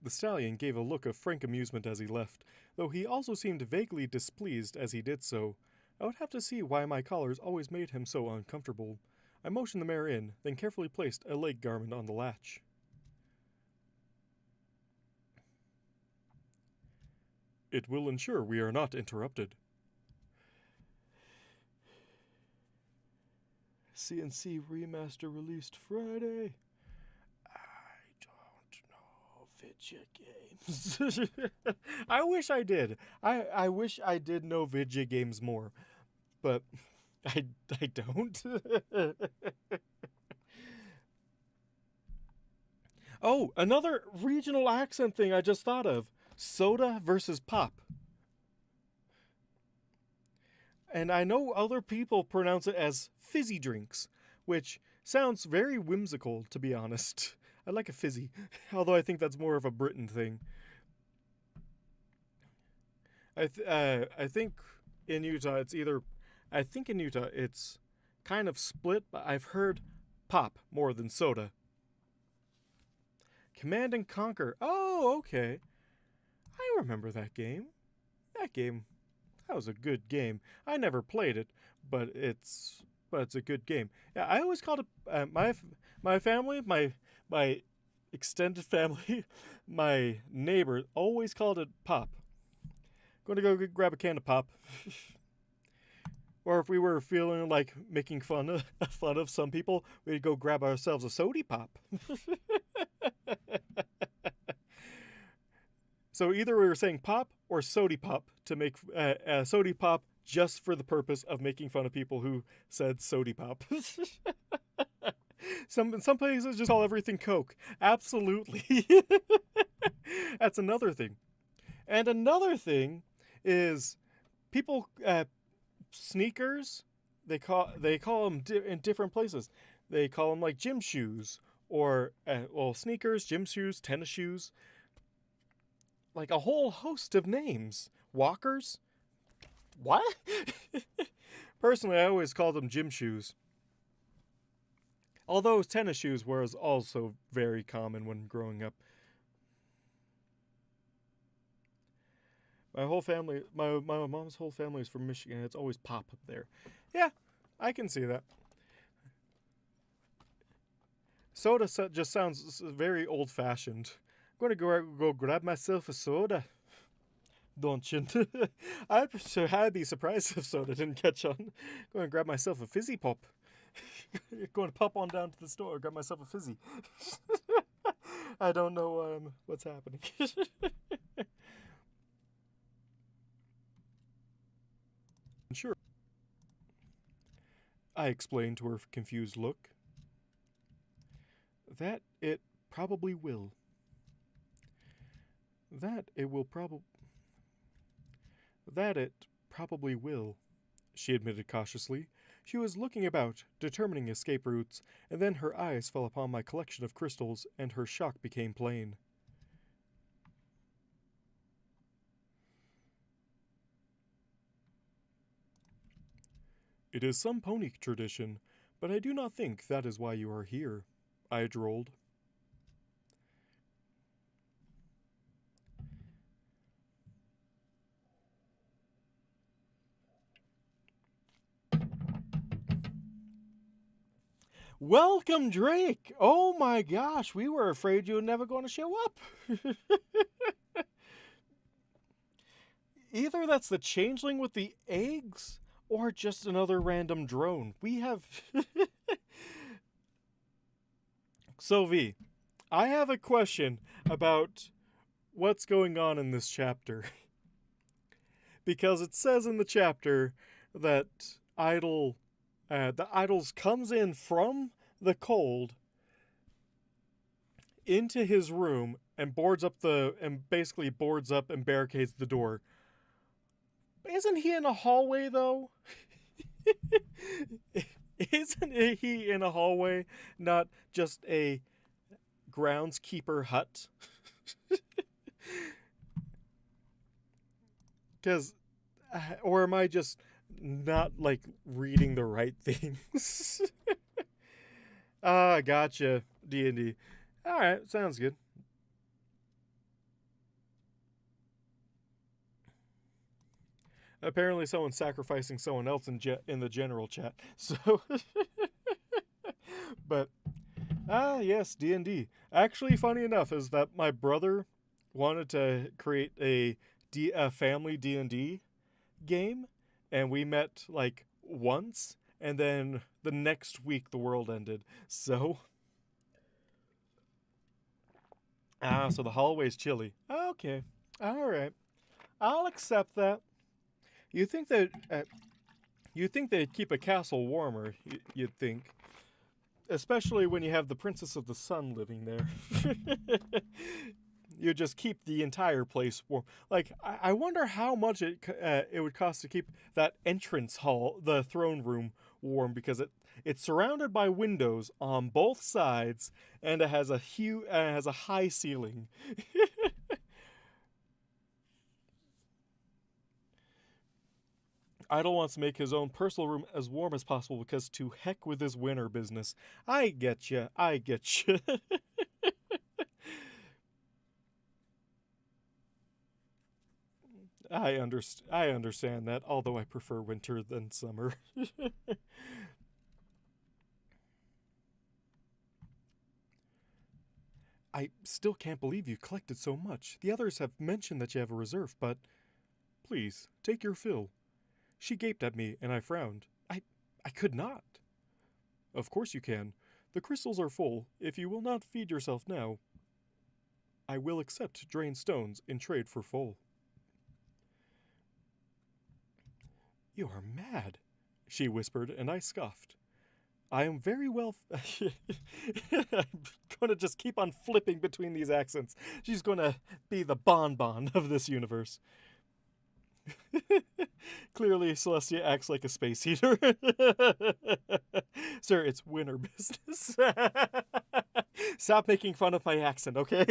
Speaker 1: The stallion gave a look of frank amusement as he left, though he also seemed vaguely displeased as he did so. I would have to see why my collars always made him so uncomfortable. I motioned the mare in, then carefully placed a leg garment on the latch. It will ensure we are not interrupted. CNC Remaster released Friday. I don't know video games. I wish I did. I wish I did know video games more, but I don't. Oh, another regional accent thing I just thought of. Soda versus pop. And I know other people pronounce it as fizzy drinks, which sounds very whimsical, to be honest. I like a fizzy, although I think that's more of a Britain thing. I think in Utah it's either... I think in Utah it's kind of split, but I've heard pop more than soda. Command and Conquer. Oh, okay. I remember that game. That was a good game. I never played it, but it's a good game. Yeah, I always called it my family, my extended family, my neighbor always called it pop. Going to go grab a can of pop. Or if we were feeling like making fun of some people, we'd go grab ourselves a sody pop. So either we were saying pop or sody pop to make sody pop just for the purpose of making fun of people who said sody pop. Some places just call everything Coke. Absolutely. That's another thing. And another thing is people sneakers. They call them in different places. They call them like gym shoes or sneakers, gym shoes, tennis shoes. Like a whole host of names. Walkers? What? Personally, I always called them gym shoes. Although tennis shoes was also very common when growing up. My whole family, my mom's whole family is from Michigan. It's always pop up there. Yeah, I can see that. Soda just sounds very old-fashioned. I'm going to go grab myself a soda. Don't you? I'd be surprised if soda didn't catch on. Going to grab myself a fizzy pop. Going to pop on down to the store, grab myself a fizzy. I don't know what's happening. Sure. I explained to her confused look. That it probably will. That it probably will, she admitted cautiously. She was looking about, determining escape routes, and then her eyes fell upon my collection of crystals, and her shock became plain. It is some pony tradition, but I do not think that is why you are here, I drawled. Welcome, Drake! Oh my gosh, we were afraid you were never going to show up. Either that's the changeling with the eggs, or just another random drone. We have... So, V, I have a question about what's going on in this chapter. Because it says in the chapter that the idols comes in from the cold into his room and basically boards up and barricades the door. Isn't he in a hallway though? Isn't he in a hallway, not just a groundskeeper hut? Because, or am I just not like reading the right things? Gotcha. D&D. All right, sounds good. Apparently, someone's sacrificing someone else in the general chat. So, but yes, D&D. Actually, funny enough, is that my brother wanted to create a family D&D game, and we met like once, and then the next week the world ended. So, so the hallway's chilly. Okay, all right, I'll accept that. You think that you'd think they'd keep a castle warmer? You'd think, especially when you have the Princess of the Sun living there. You just keep the entire place warm. Like, I wonder how much it would cost to keep that entrance hall, the throne room, warm, because it's surrounded by windows on both sides, and it has a high ceiling. Idol wants to make his own personal room as warm as possible because to heck with his winter business. I get you. I get you. I understand that, although I prefer winter than summer. I still can't believe you collected so much. The others have mentioned that you have a reserve, but please, take your fill. She gaped at me, and I frowned. I could not. Of course you can. The crystals are full. If you will not feed yourself now, I will accept drained stones in trade for full. You are mad, she whispered, and I scoffed. I am very well... I'm going to just keep on flipping between these accents. She's going to be the bonbon of this universe. Clearly, Celestia acts like a space heater. Sir, it's winter business. Stop making fun of my accent, okay?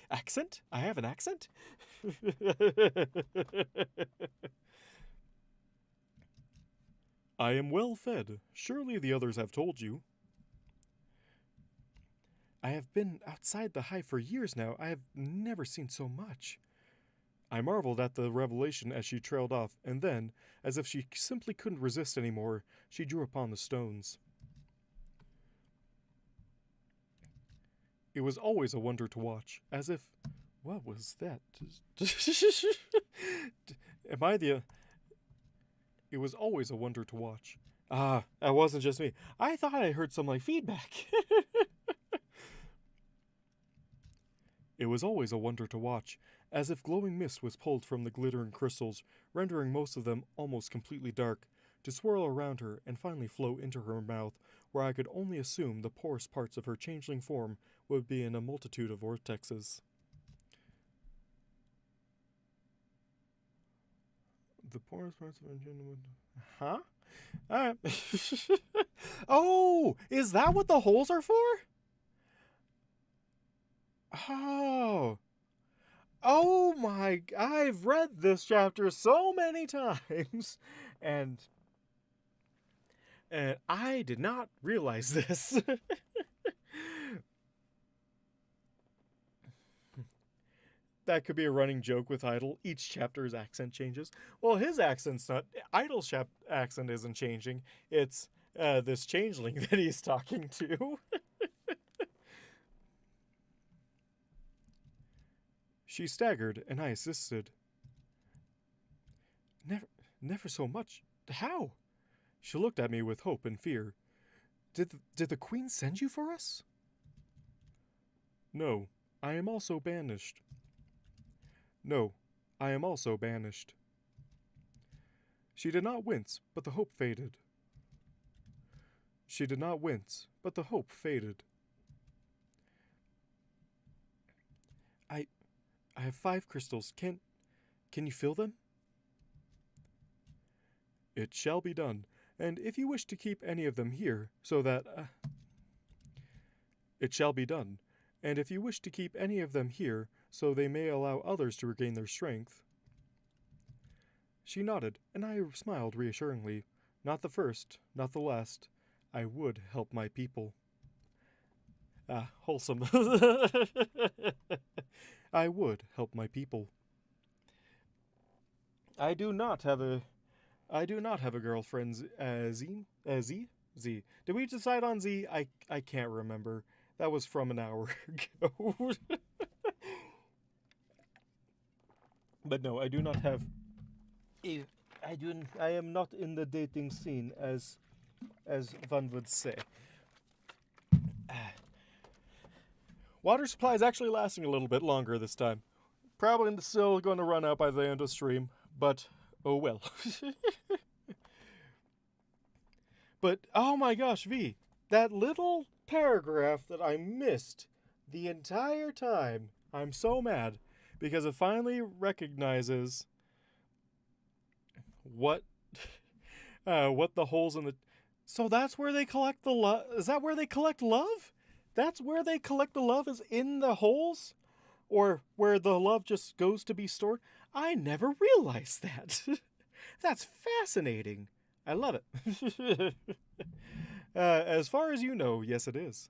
Speaker 1: Accent? I have an accent? I am well fed. Surely the others have told you. I have been outside the hive for years now. I have never seen so much. I marveled at the revelation as she trailed off, and then, as if she simply couldn't resist anymore, she drew upon the stones. It was always a wonder to watch, as if... What was that? Am I the... It was always a wonder to watch. Ah, that wasn't just me. I thought I heard some, like, feedback. It was always a wonder to watch, as if glowing mist was pulled from the glittering crystals, rendering most of them almost completely dark, to swirl around her and finally flow into her mouth, where I could only assume the porous parts of her changeling form would be in a multitude of vortexes. The porous parts of her changeling... Huh? Alright. Oh! Is that what the holes are for? Oh. Oh my... I've read this chapter so many times, and I did not realize this. that could be a running joke with Idol. Each chapter's accent changes. Well, his accent's not. Idol's accent isn't changing. It's this changeling that he's talking to. She staggered, and I assisted. Never so much. How? She looked at me with hope and fear. Did the queen send you for us? No, I am also banished. No, I am also banished. She did not wince, but the hope faded. She did not wince, but the hope faded. I have 5 crystals. Can you fill them? It shall be done, and if you wish to keep any of them here, so that... It shall be done, and if you wish to keep any of them here, so they may allow others to regain their strength. She nodded, and I smiled reassuringly. Not the first, not the last. I would help my people. Wholesome. I would help my people. I do not have a girlfriend, Z. Did we decide on Z? I can't remember. That was from an hour ago. But no, I do not have. I am not in the dating scene, as one would say. Water supply is actually lasting a little bit longer this time. Probably still going to run out by the end of stream, but oh well. But oh my gosh, V, that little paragraph that I missed the entire time. I'm so mad because it finally recognizes what the holes in the. So that's where they collect the love. Is that where they collect love? That's where they collect the love, is in the holes? Or where the love just goes to be stored? I never realized that. That's fascinating. I love it. As far as you know, yes it is.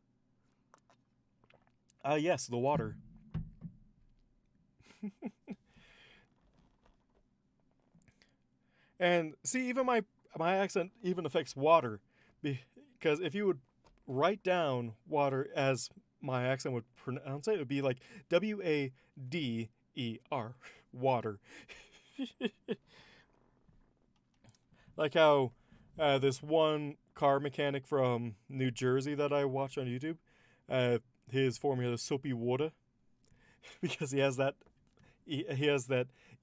Speaker 1: Yes, the water. And see, even my accent even affects water. Because if you would write down water as my accent would pronounce it, it would be like Wader. Water. Like how this one car mechanic from New Jersey that I watch on YouTube, his formula is soapy water. Because he has that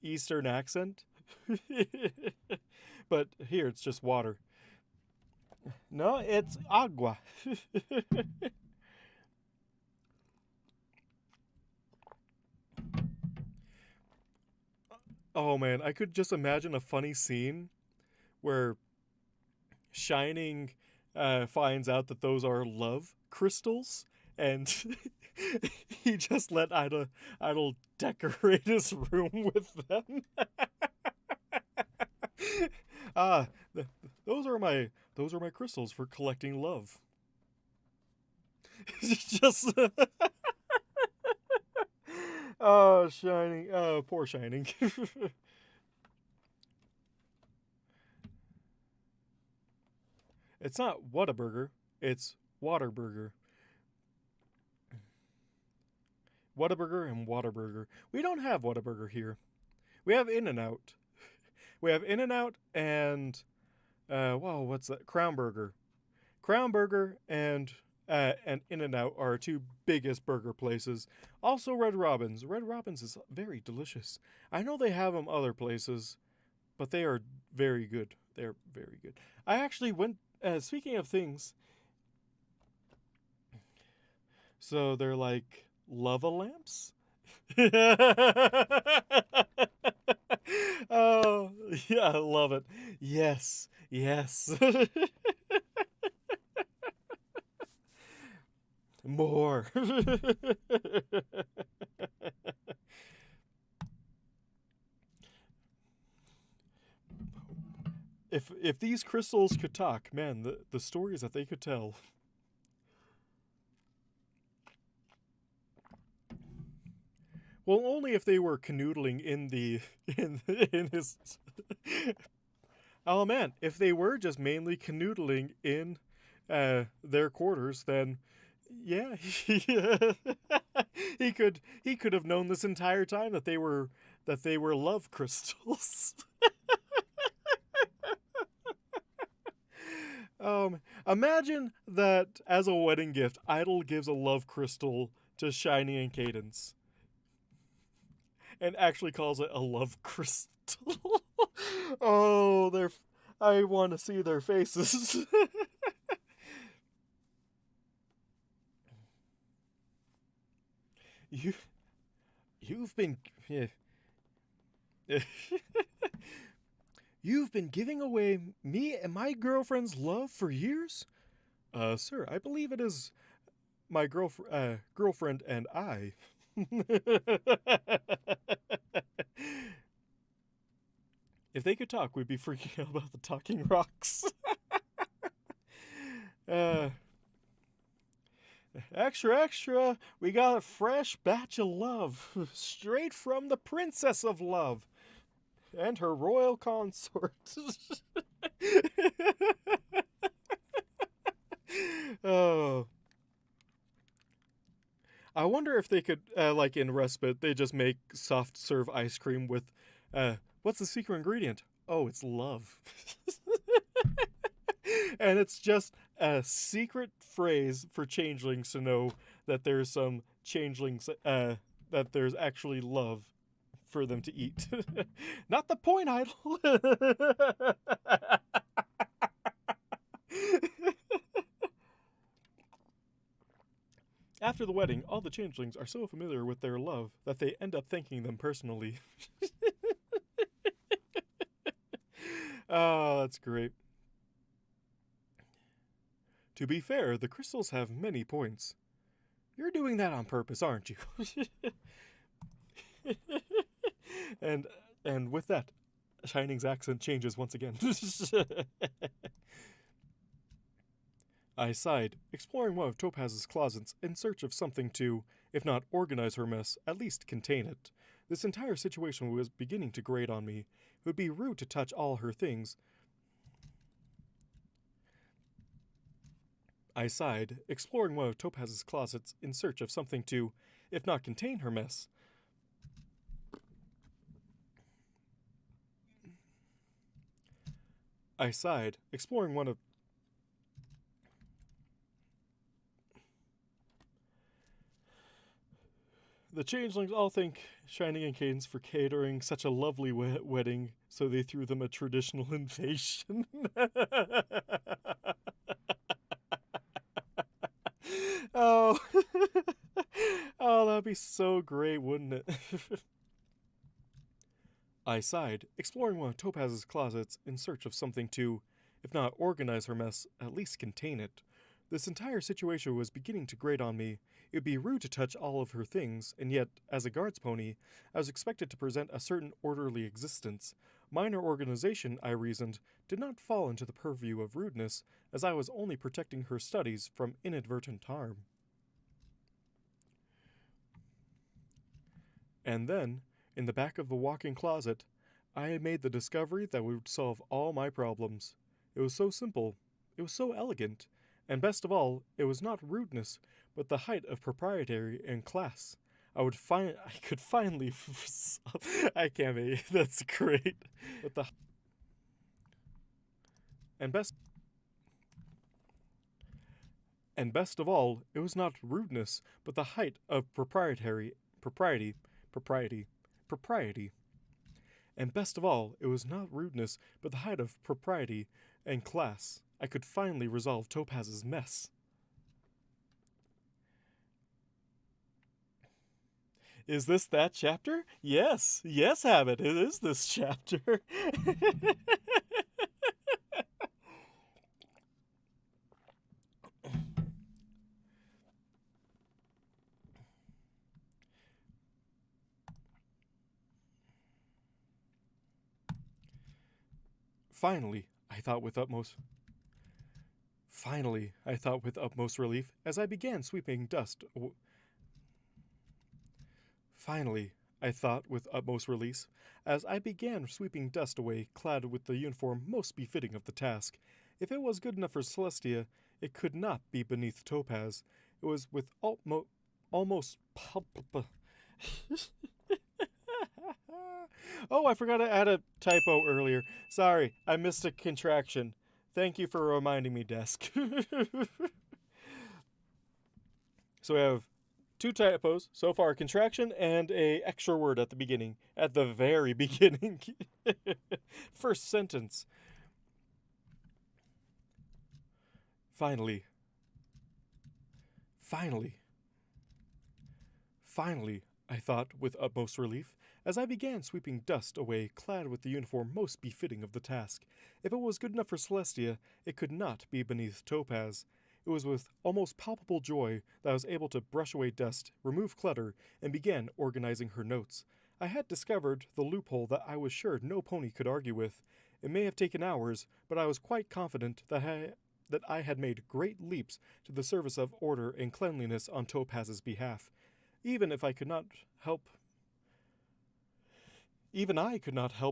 Speaker 1: Eastern accent. But here it's just water. No, it's agua. Oh man, I could just imagine a funny scene where Shining finds out that those are love crystals, and he just let Idol decorate his room with them. Those are my crystals for collecting love. Just oh, Shining. Oh, poor Shining. It's not Whataburger, it's Waterburger. Whataburger and Waterburger. We don't have Whataburger here. We have In-N-Out. We have In-N-Out and wow, what's that? Crown Burger. Crown Burger and In-N-Out are our 2 biggest burger places. Also Red Robin's. Red Robin's is very delicious. I know they have them other places, but they are very good. They're very good. I actually went, speaking of things, so they're like lava lamps? Oh, yeah, I love it. Yes, yes. More. If these crystals could talk, man, the stories that they could tell. Well, only if they were canoodling in the in his. Oh man, if they were just mainly canoodling in their quarters, then yeah, he could have known this entire time that they were love crystals. Imagine that as a wedding gift, Idol gives a love crystal to Shining and Cadence, and actually calls it a love crystal. Oh, I want to see their faces. you you've been yeah. You've been giving away me and my girlfriend's love for years? Sir, I believe it is my girlfriend and I. If they could talk, we'd be freaking out about the talking rocks. uh, Extra, extra, we got a fresh batch of love, straight from the Princess of Love and her royal consort. Oh. I wonder if they could, like in Respite, they just make soft serve ice cream with, what's the secret ingredient? Oh, it's love. And it's just a secret phrase for changelings to know that there's some changelings, that there's actually love for them to eat. Not the point, Idol. After the wedding, all the changelings are so familiar with their love that they end up thanking them personally. Oh, that's great. To be fair, the crystals have many points. You're doing that on purpose, aren't you? and and with that, Shining's accent changes once again. I sighed, exploring one of Topaz's closets in search of something to, if not organize her mess, at least contain it. This entire situation was beginning to grate on me. It would be rude to touch all her things. I sighed, exploring one of Topaz's closets in search of something to, if not contain her mess. I sighed, exploring one of... The changelings all thank Shining and Cadence for catering such a lovely wedding, so they threw them a traditional invasion. Oh, oh, that'd be so great, wouldn't it? I sighed, exploring one of Topaz's closets in search of something to, if not organize her mess, at least contain it. This entire situation was beginning to grate on me. It would be rude to touch all of her things, and yet, as a guards pony, I was expected to present a certain orderly existence. Minor organization, I reasoned, did not fall into the purview of rudeness, as I was only protecting her studies from inadvertent harm. And then, in the back of the walk-in closet, I had made the discovery that would solve all my problems. It was so simple. It was so elegant. And best of all, it was not rudeness, but the height of propriety and class. I could finally... I can't be... That's great. But the... And best of all, it was not rudeness, but the height of propriety. And best of all, it was not rudeness, but the height of propriety and class. I could finally resolve Topaz's mess. Is this that chapter? Yes, Habit, it is this chapter. Finally, I thought with utmost relief as I began sweeping dust. Finally, I thought with utmost release, as I began sweeping dust away, clad with the uniform most befitting of the task. If it was good enough for Celestia, it could not be beneath Topaz. It was with almost palpable. Oh, I forgot to add a typo earlier. Sorry, I missed a contraction. Thank you for reminding me, desk. So we have two typos so far, contraction and a extra word at the beginning, at the very beginning. First sentence. Finally, I thought with utmost relief, as I began sweeping dust away, clad with the uniform most befitting of the task. If it was good enough for Celestia, it could not be beneath Topaz. It was with almost palpable joy that I was able to brush away dust, remove clutter, and began organizing her notes. I had discovered the loophole that I was sure no pony could argue with. It may have taken hours, but I was quite confident that I had made great leaps to the service of order and cleanliness on Topaz's behalf. Even I could not help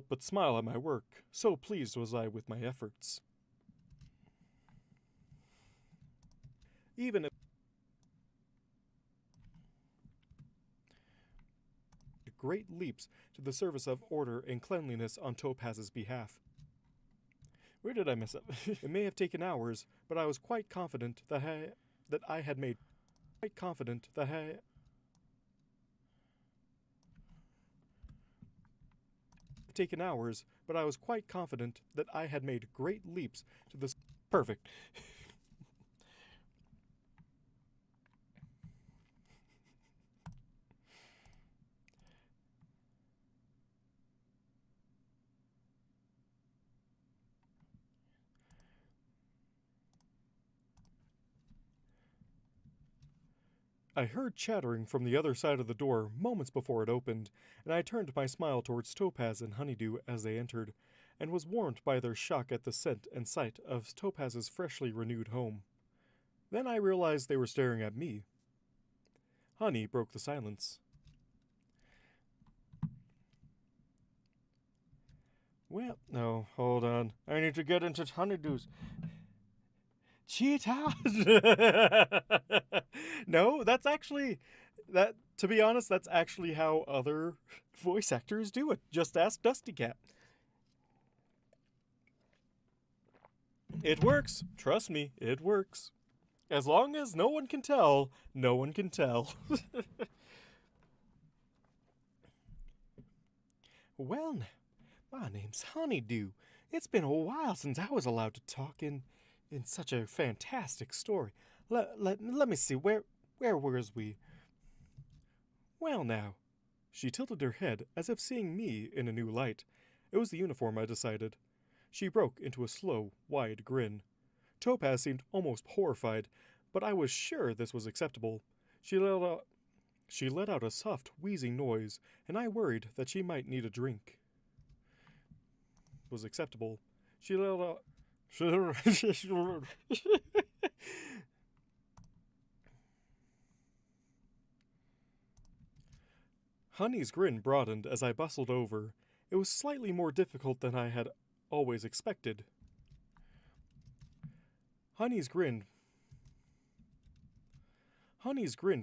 Speaker 1: but smile at my work, so pleased was I with my efforts. Great leaps to the service of order and cleanliness on Topaz's behalf. Where did I mess up? It may have taken hours, but I was quite confident that I had made taken hours, but I was quite confident that I had made great leaps to the perfect. I heard chattering from the other side of the door moments before it opened, and I turned my smile towards Topaz and Honeydew as they entered, and was warmed by their shock at the scent and sight of Topaz's freshly renewed home. Then I realized they were staring at me. Honey broke the silence. Well, no, hold on. I need to get into Honeydew's. Cheetah! No, that's actually... to be honest, that's actually how other voice actors do it. Just ask Dusty Cat. It works. Trust me, it works. As long as no one can tell, no one can tell. Well, my name's Honeydew. It's been a while since I was allowed to talk in such a fantastic story. Let me see, where was we? Well now. She tilted her head as if seeing me in a new light. It was the uniform, I decided. She broke into a slow, wide grin. Topaz seemed almost horrified, but I was sure this was acceptable. She let out a soft, wheezing noise, and I worried that she might need a drink. Was acceptable. She let out... Honey's grin broadened as I bustled over. It was slightly more difficult than I had always expected. Honey's grin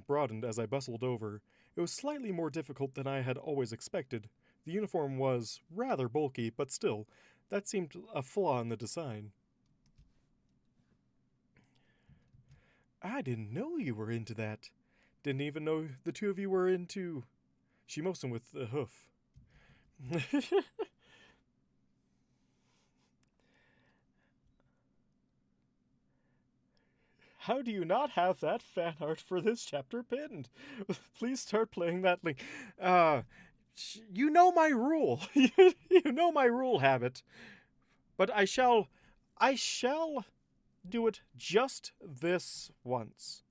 Speaker 1: broadened as I bustled over. It was slightly more difficult than I had always expected. The uniform was rather bulky, but still, that seemed a flaw in the design. I didn't know you were into that. Didn't even know the two of you were into... She motioned with the hoof. How do you not have that fan art for this chapter pinned? Please start playing that link. You know my rule. You know my rule, Habit. But I shall do it just this once.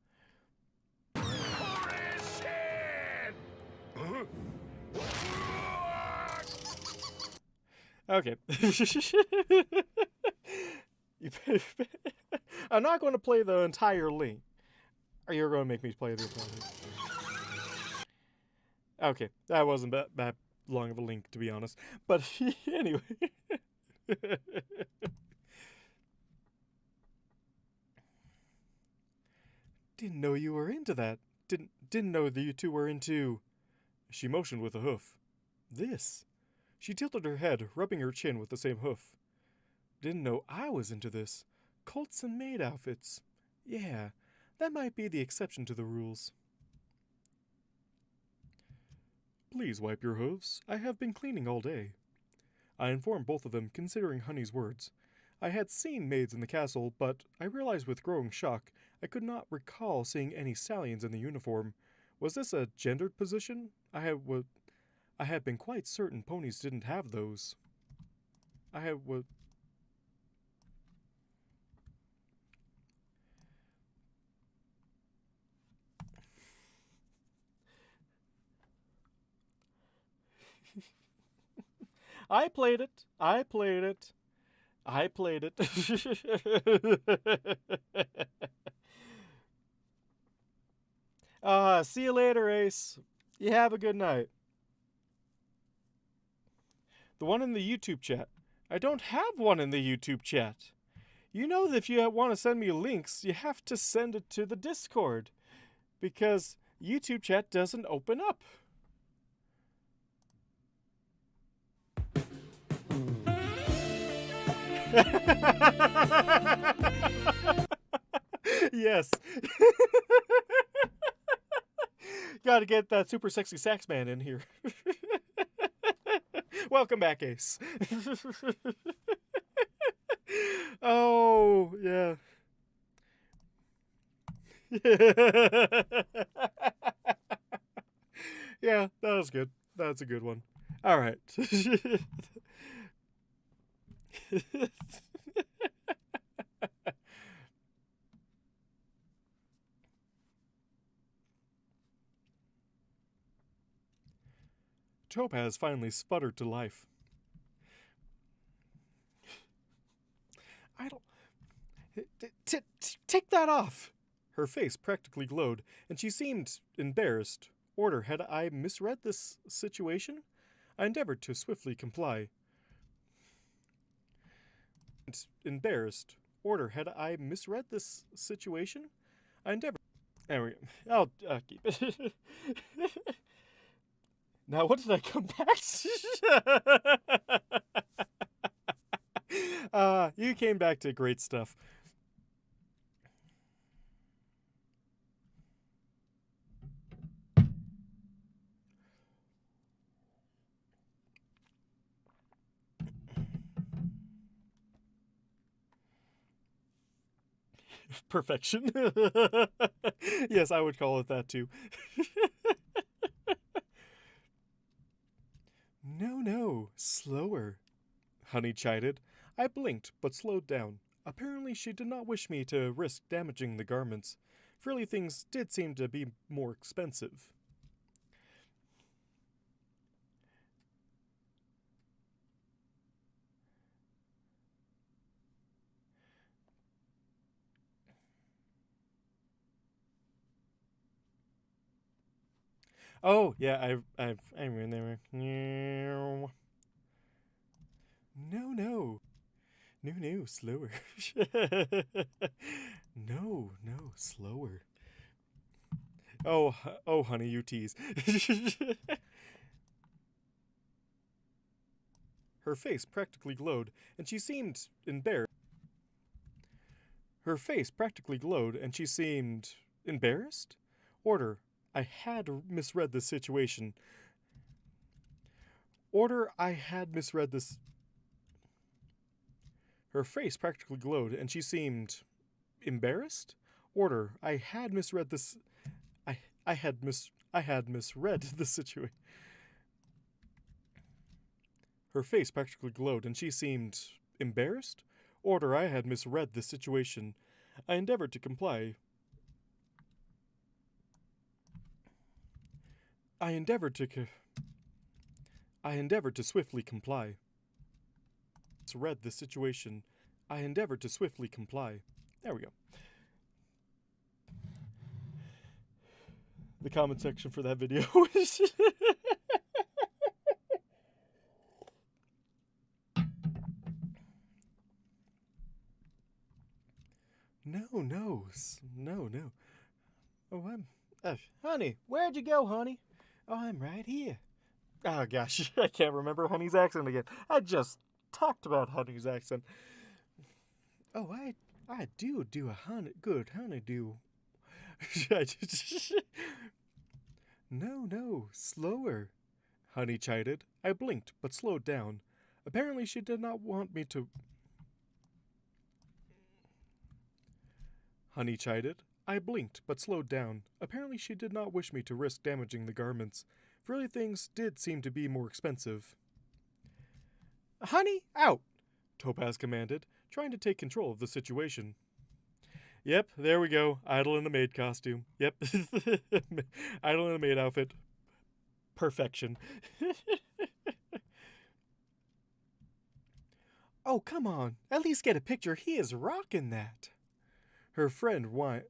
Speaker 1: Okay. I'm not going to play the entire link. Or you're going to make me play the entire link. Okay, that wasn't that long of a link, to be honest. But anyway. Didn't know you were into that. Didn't know that you two were into. She motioned with a hoof. This. She tilted her head, rubbing her chin with the same hoof. Didn't know I was into this. Colts and maid outfits. Yeah, that might be the exception to the rules. Please wipe your hooves. I have been cleaning all day. I informed both of them, considering Honey's words. I had seen maids in the castle, but I realized with growing shock I could not recall seeing any stallions in the uniform. Was this a gendered position? I had been quite certain ponies didn't have those. I played it. I played it. I played it. See you later, Ace. You have a good night. The one in the YouTube chat. I don't have one in the YouTube chat. You know that if you want to send me links, you have to send it to the Discord. Because YouTube chat doesn't open up. Yes. Gotta get that super sexy sax man in here. Welcome back, Ace. Oh, yeah. Yeah, that was good. That's a good one. All right. Topaz finally sputtered to life. I don't... Take that off! Her face practically glowed, and she seemed embarrassed. Order, had I misread this situation? I endeavored to swiftly comply. Embarrassed. Order, had I misread this situation? I endeavored... There we go. I'll keep it. Now, what did I come back to? You came back to great stuff. Perfection. Yes, I would call it that too. No, slower. Honey chided. I blinked, but slowed down. Apparently she did not wish me to risk damaging the garments. Frilly things did seem to be more expensive. Oh, yeah, I'm in there. No, slower. No, slower. Oh, honey, you tease. Her face practically glowed, and she seemed embarrassed. Order, I had misread the situation. Her face practically glowed, and she seemed embarrassed. Order, I had misread this. I had misread the situation. Her face practically glowed, and she seemed embarrassed. Order, I had misread the situation. I endeavored to comply. I endeavored to swiftly comply. Read the situation. I endeavored to swiftly comply. There we go. the comment section for that video. No. Oh, honey, where'd you go, honey? Oh, I'm right here. Oh, gosh, I can't remember Honey's accent again. I just talked about Honey's accent. Oh, I do a good honeydew. No, slower. Honey chided. I blinked, but slowed down. Apparently she did not want me to... Honey chided. I blinked, but slowed down. Apparently she did not wish me to risk damaging the garments. Really, things did seem to be more expensive. Honey, out! Topaz commanded, trying to take control of the situation. Yep, there we go. Idol in a maid costume. Yep. Idol in a maid outfit. Perfection. Oh, come on. At least get a picture. He is rocking that. Her friend whined.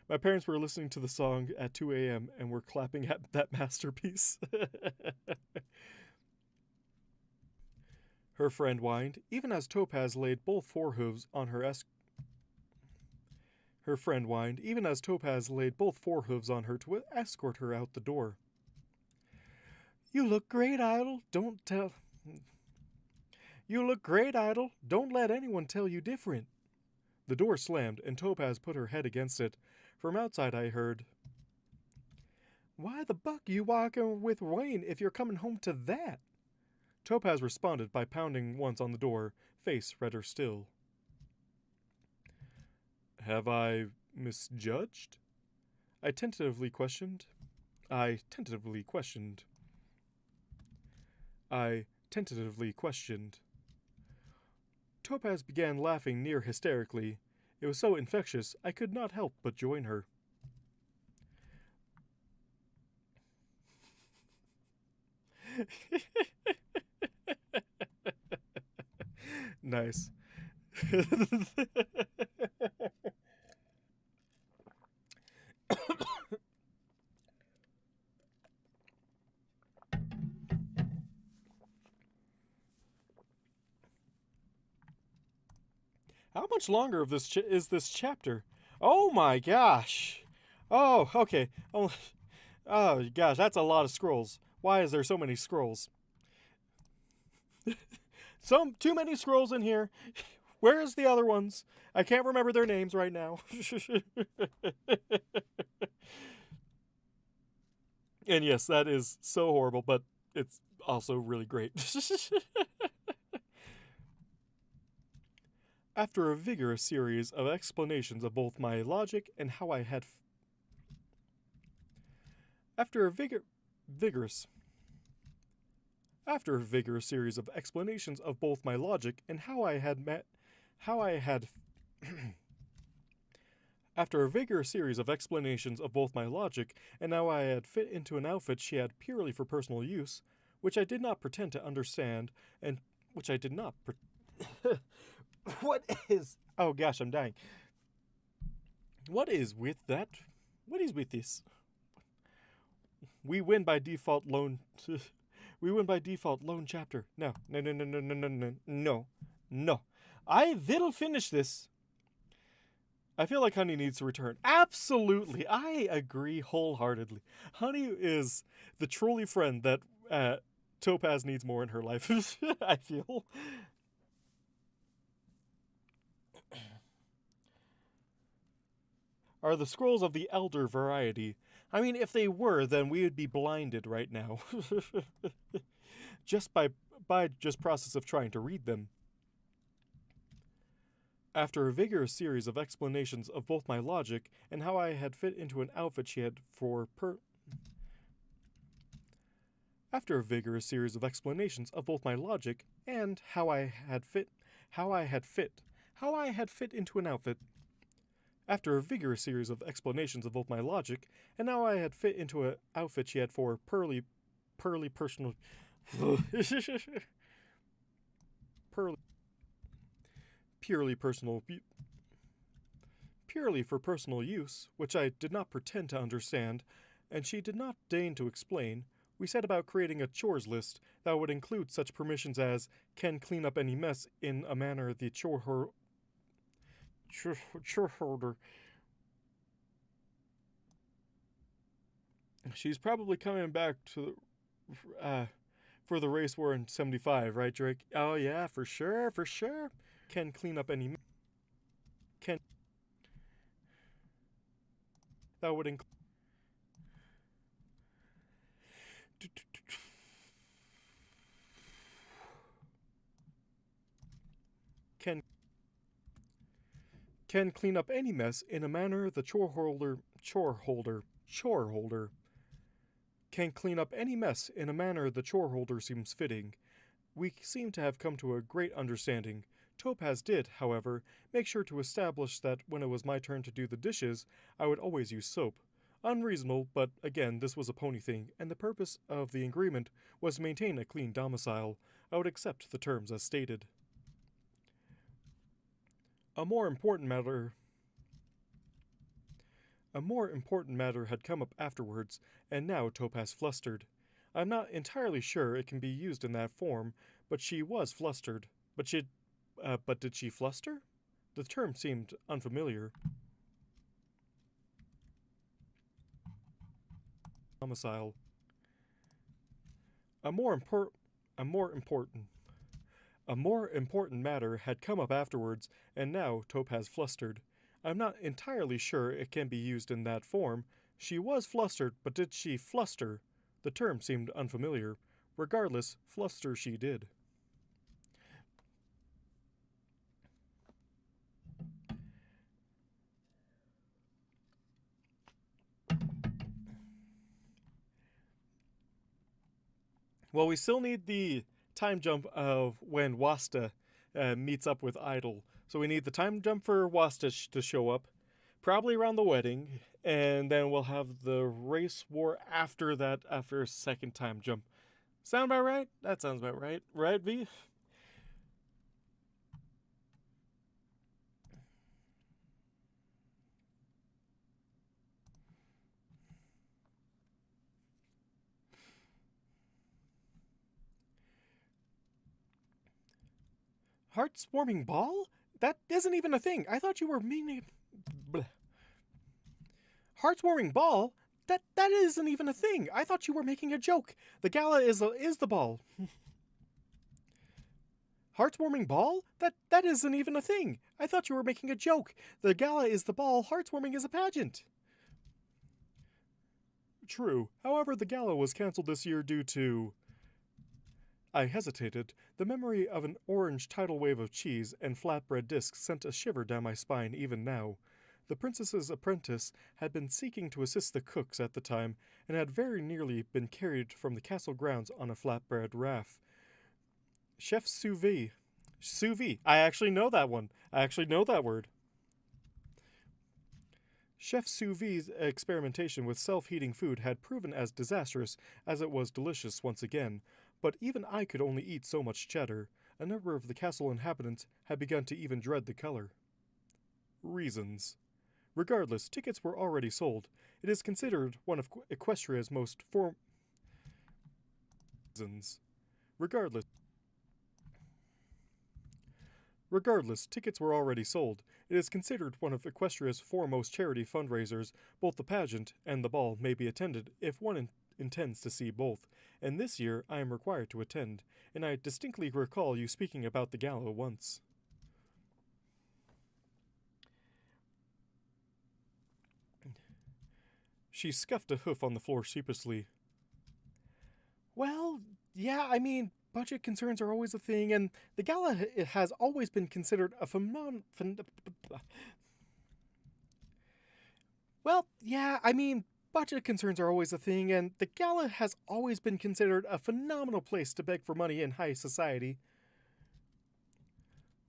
Speaker 1: My parents were listening to the song at 2 a.m. and were clapping at that masterpiece. Her friend whined, even as Topaz laid both forehooves on her Her friend whined, even as Topaz laid both forehooves on her to escort her out the door. You look great, Idol. You look great, Idol. Don't let anyone tell you different. The door slammed, and Topaz put her head against it. From outside I heard, Why the buck you walking with Wayne if you're coming home to that? Topaz responded by pounding once on the door, face redder still. Have I misjudged? I tentatively questioned. Topaz began laughing near hysterically. It was so infectious, I could not help but join her. Nice. How much longer of this is this chapter? Oh my gosh. Oh, okay. Oh gosh, that's a lot of scrolls. Why is there so many scrolls? Too many scrolls in here. Where's the other ones? I can't remember their names right now. And yes, that is so horrible, but it's also really great. After a vigorous series of explanations of both my logic and how I had... After a vigorous series of explanations of both my logic and how I had After a vigorous series of explanations of both my logic and how I had fit into an outfit she had purely for personal use, which I did not pretend to understand, and which I did not What is... Oh gosh, I'm dying. What is with that? What is with this? We win by default lone... We win by default lone chapter. No. I will finish this. I feel like Honey needs to return. Absolutely. I agree wholeheartedly. Honey is the trolley friend that Topaz needs more in her life, I feel. Are the scrolls of the elder variety? I mean, if they were, then we would be blinded right now. Just by process of trying to read them. After a vigorous series of explanations of both my logic and how I had fit into an outfit she had After a vigorous series of explanations of both my logic and how I had fit into an outfit. After a vigorous series of explanations of both my logic and how I had fit into an outfit she had for purely personal purely purely for personal use, which I did not pretend to understand, and she did not deign to explain, we set about creating a chores list that would include such permissions as can clean up any mess in a manner the chore holder. She's probably coming back to for the race war in 75, right, Drake? Oh yeah, for sure, for sure. Can clean up any can that would include can clean up any mess in a manner the chore holder can clean up any mess in a manner the chore holder seems fitting. We seem to have come to a great understanding. Topaz did, however, make sure to establish that when it was my turn to do the dishes, I would always use soap. Unreasonable, but again, this was a pony thing, and the purpose of the agreement was to maintain a clean domicile. I would accept the terms as stated. A more important matter had come up afterwards, and now Topaz flustered. I'm not entirely sure it can be used in that form, but she was flustered. But did she fluster? The term seemed unfamiliar. Domicile. A more important matter had come up afterwards, and now Topaz flustered. I'm not entirely sure it can be used in that form. She was flustered, but did she fluster? The term seemed unfamiliar. Regardless, fluster she did. Well, we still need the time jump of when Wasta meets up with Idol. So we need the time jump for Wasta to show up, probably around the wedding, and then we'll have the race war after that, after a second time jump. Sound about right? That sounds about right. Right, V? Heart-warming ball? That isn't even a thing. I thought you were meaning... Heart-warming ball? That isn't even a thing. I thought you were making a joke. The gala is the ball. Heartwarming ball? That isn't even a thing. I thought you were making a joke. The gala is the ball. Heartwarming is a pageant. True. However, the gala was cancelled this year due to... I hesitated. The memory of an orange tidal wave of cheese and flatbread discs sent a shiver down my spine even now. The princess's apprentice had been seeking to assist the cooks at the time, and had very nearly been carried from the castle grounds on a flatbread raft. Chef sous vide. Sous vide. I actually know that one. I actually know that word. Chef sous vide's experimentation with self-heating food had proven as disastrous as it was delicious once again, but even I could only eat so much cheddar. A number of the castle inhabitants had begun to even dread the color. Reasons. Regardless, tickets were already sold. It is considered one of Equestria's most reasons. Regardless, tickets were already sold. It is considered one of Equestria's foremost charity fundraisers. Both the pageant and the ball may be attended if one intends to see both, and this year I am required to attend, and I distinctly recall you speaking about the gala once. She scuffed a hoof on the floor sheepishly. Well, yeah, I mean, budget concerns are always a thing, and the gala has always been considered a Well, yeah, I mean, budget concerns are always a thing, and the gala has always been considered a phenomenal place to beg for money in high society.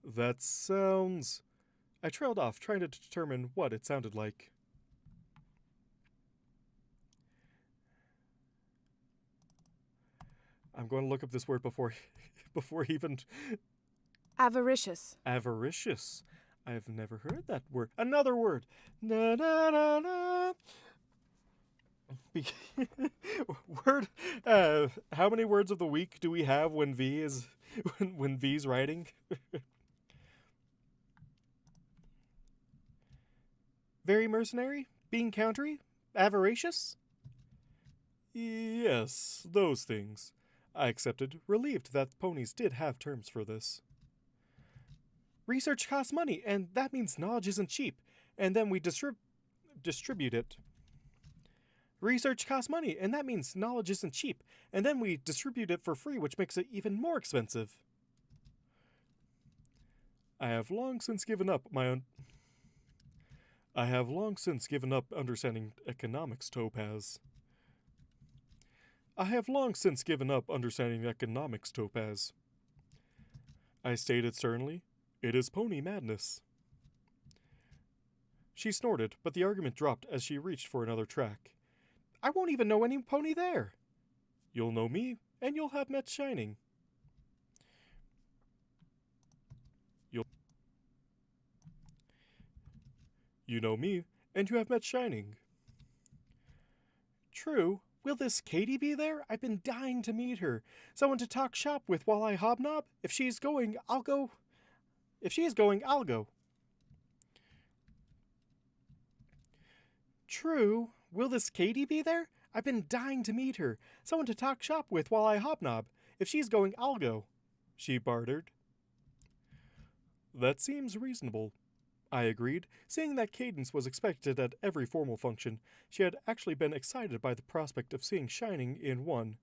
Speaker 1: That sounds... I trailed off, trying to determine what it sounded like. I'm going to look up this word before even...
Speaker 2: Avaricious.
Speaker 1: Avaricious. I've never heard that word. Another word. Na na na na. Word. How many words of the week do we have when V is when V's writing? Very mercenary, being countery, avaricious. Yes, those things. I accepted, relieved that ponies did have terms for this. Research costs money, and that means knowledge isn't cheap. And then we distribute it. Research costs money, and that means knowledge isn't cheap. And then we distribute it for free, which makes it even more expensive. I have long since given up understanding economics, Topaz. I stated sternly, it is pony madness. She snorted, but the argument dropped as she reached for another track. I won't even know any pony there. You'll know me, and you'll have met Shining. You know me, and you have met Shining. True. Will this Katie be there? I've been dying to meet her. Someone to talk shop with while I hobnob? If she's going, I'll go. True. Will this Katie be there? I've been dying to meet her. Someone to talk shop with while I hobnob. If she's going, I'll go. She bartered. That seems reasonable. I agreed, seeing that Cadence was expected at every formal function. She had actually been excited by the prospect of seeing Shining in one.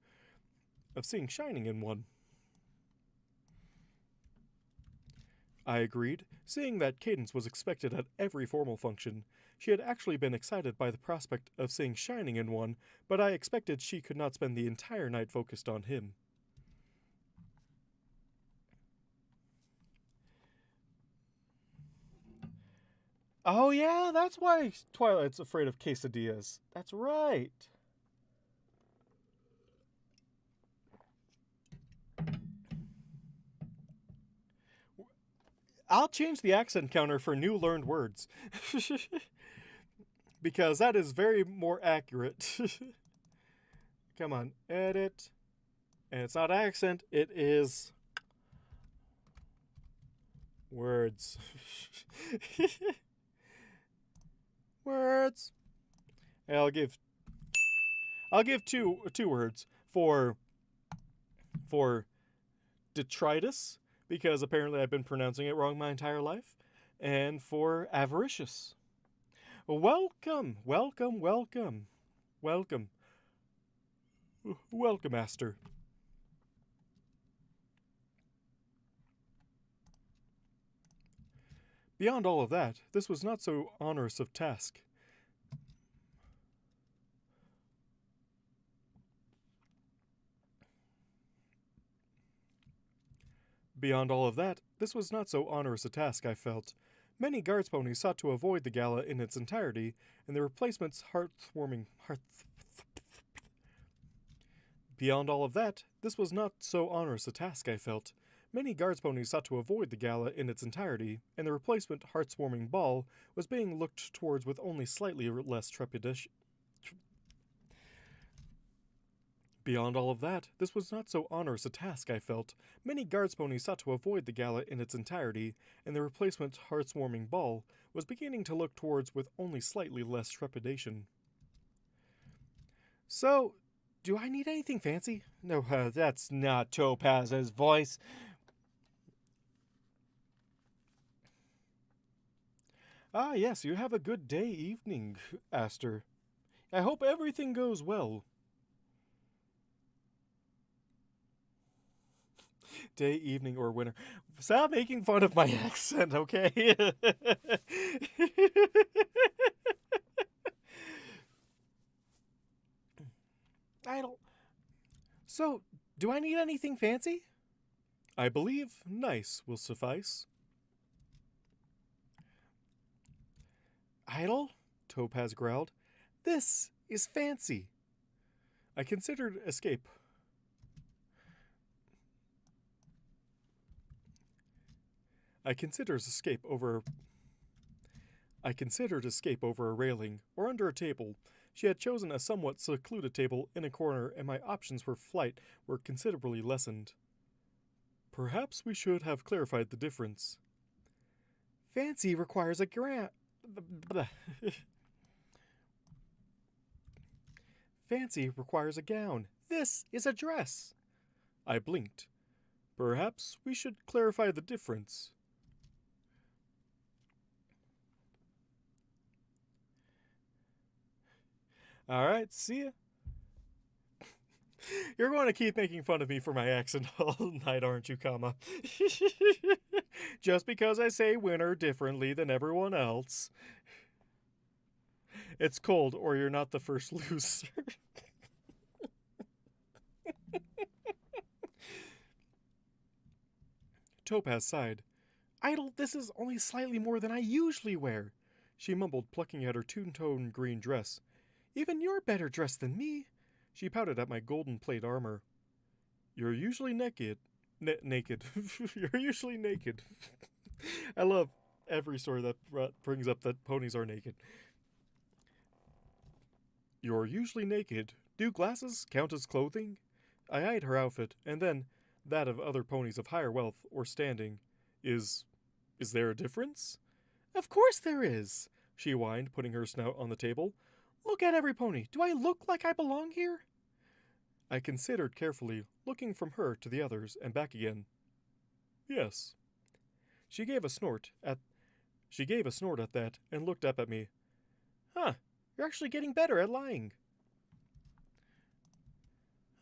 Speaker 1: I agreed, seeing that Cadence was expected at every formal function. She had actually been excited by the prospect of seeing Shining in one, but I expected she could not spend the entire night focused on him. Oh yeah, that's why Twilight's afraid of quesadillas. That's right. I'll change the accent counter for new learned words. Because that is very more accurate. Come on, edit. And it's not accent, it is words. Words. And I'll give two words for detritus, because apparently I've been pronouncing it wrong my entire life, and for avaricious. Welcome, Master. Beyond all of that, this was not so onerous of task. Beyond all of that, this was not so onerous a task, I felt. Many guards ponies sought to avoid the gala in its entirety, and the replacement's Beyond all of that, this was not so onerous a task, I felt. Many guards ponies sought to avoid the gala in its entirety, and the replacement heart-warming ball was being looked towards with only slightly less trepidation. Beyond all of that, this was not so onerous a task, I felt. Many guards ponies sought to avoid the gala in its entirety, and the replacement heart-warming ball was beginning to look towards with only slightly less trepidation. So, do I need anything fancy? No, that's not Topaz's voice. Ah, yes, you have a good day evening, Aster. I hope everything goes well. Day, evening, or winter. Stop making fun of my accent, okay? So, do I need anything fancy? I believe nice will suffice. Idle? Topaz growled. This is fancy. I considered escape. I considered escape over I considered escape over a railing or under a table. She had chosen a somewhat secluded table in a corner, and my options for flight were considerably lessened. Perhaps we should have clarified the difference. Fancy requires a Fancy requires a gown. This is a dress. I blinked. Perhaps we should clarify the difference. Alright, see ya. You're going to keep making fun of me for my accent all night, aren't you, comma? Just because I say winner differently than everyone else. It's cold, or you're not the first loser. Topaz sighed. Idle, this is only slightly more than I usually wear, she mumbled, plucking at her two-tone green dress. Even you're better dressed than me. She pouted at my golden plate armor. You're usually naked. Naked. You're usually naked. I love every story that brings up that ponies are naked. You're usually naked. Do glasses count as clothing? I eyed her outfit, and then that of other ponies of higher wealth or standing. Is there a difference? Of course there is, she whined, putting her snout on the table. Look at every pony. Do I look like I belong here? I considered carefully, looking from her to the others and back again. Yes. She gave a snort at that and looked up at me. Huh, you're actually getting better at lying.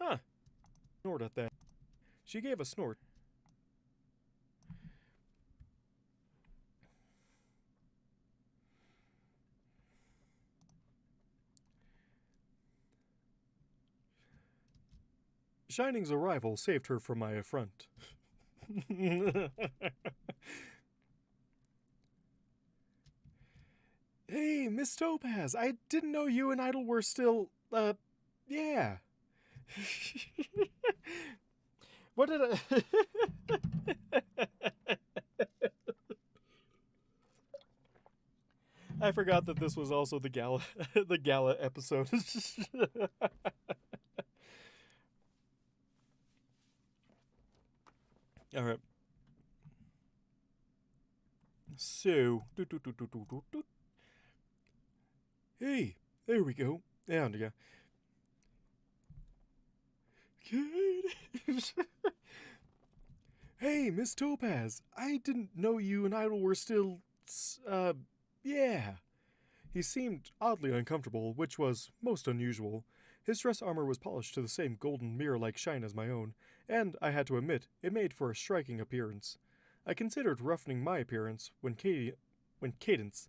Speaker 1: Huh. Snort at that. She gave a snort. Shining's arrival saved her from my affront. Hey, Miss Topaz, I didn't know you and Idle were still, yeah. What did I... I forgot that this was also the gala episode. All right. So, hey, there we go. There we go. Hey, Miss Topaz, I didn't know you and Idle were still, yeah. He seemed oddly uncomfortable, which was most unusual. His dress armor was polished to the same golden mirror-like shine as my own, and, I had to admit, it made for a striking appearance. I considered roughening my appearance when Cadence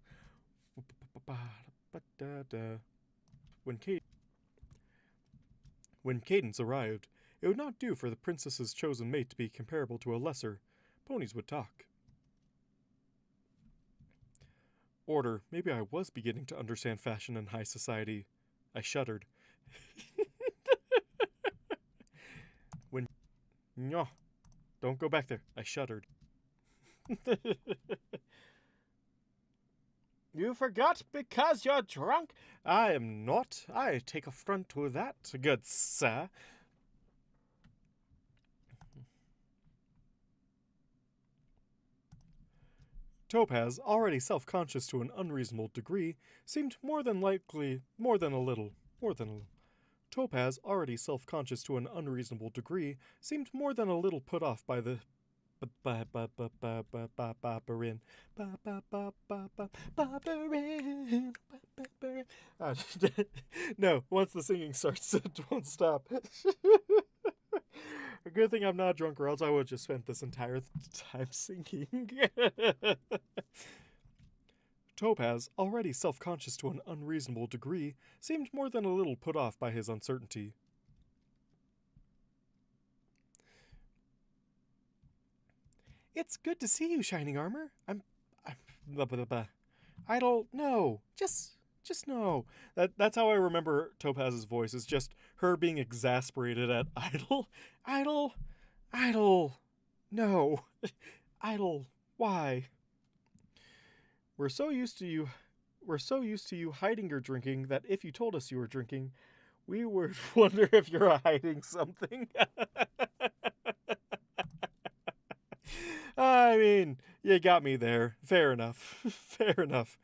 Speaker 1: arrived. It would not do for the princess's chosen mate to be comparable to a lesser. Ponies would talk. Order. Maybe I was beginning to understand fashion in high society. I shuddered. No, don't go back there. I shuddered. You forgot because you're drunk? I am not. I take affront to that, good sir. Topaz, already self-conscious to an unreasonable degree, seemed more than a little. Topaz, already self-conscious to an unreasonable degree, seemed more than a little put off by the Barbarin. No, once the singing starts, it won't stop. A good thing I'm not drunk, or else I would have just spent this entire time singing. Topaz, already self-conscious to an unreasonable degree, seemed more than a little put off by his uncertainty. It's good to see you, Shining Armor. Idle, no. Just no. That's how I remember Topaz's voice, is just her being exasperated at Idle. Idle, no. Idle, why? We're so used to you we're so used to you hiding your drinking that if you told us you were drinking, we would wonder if you're hiding something. I mean, you got me there. Fair enough. Fair enough.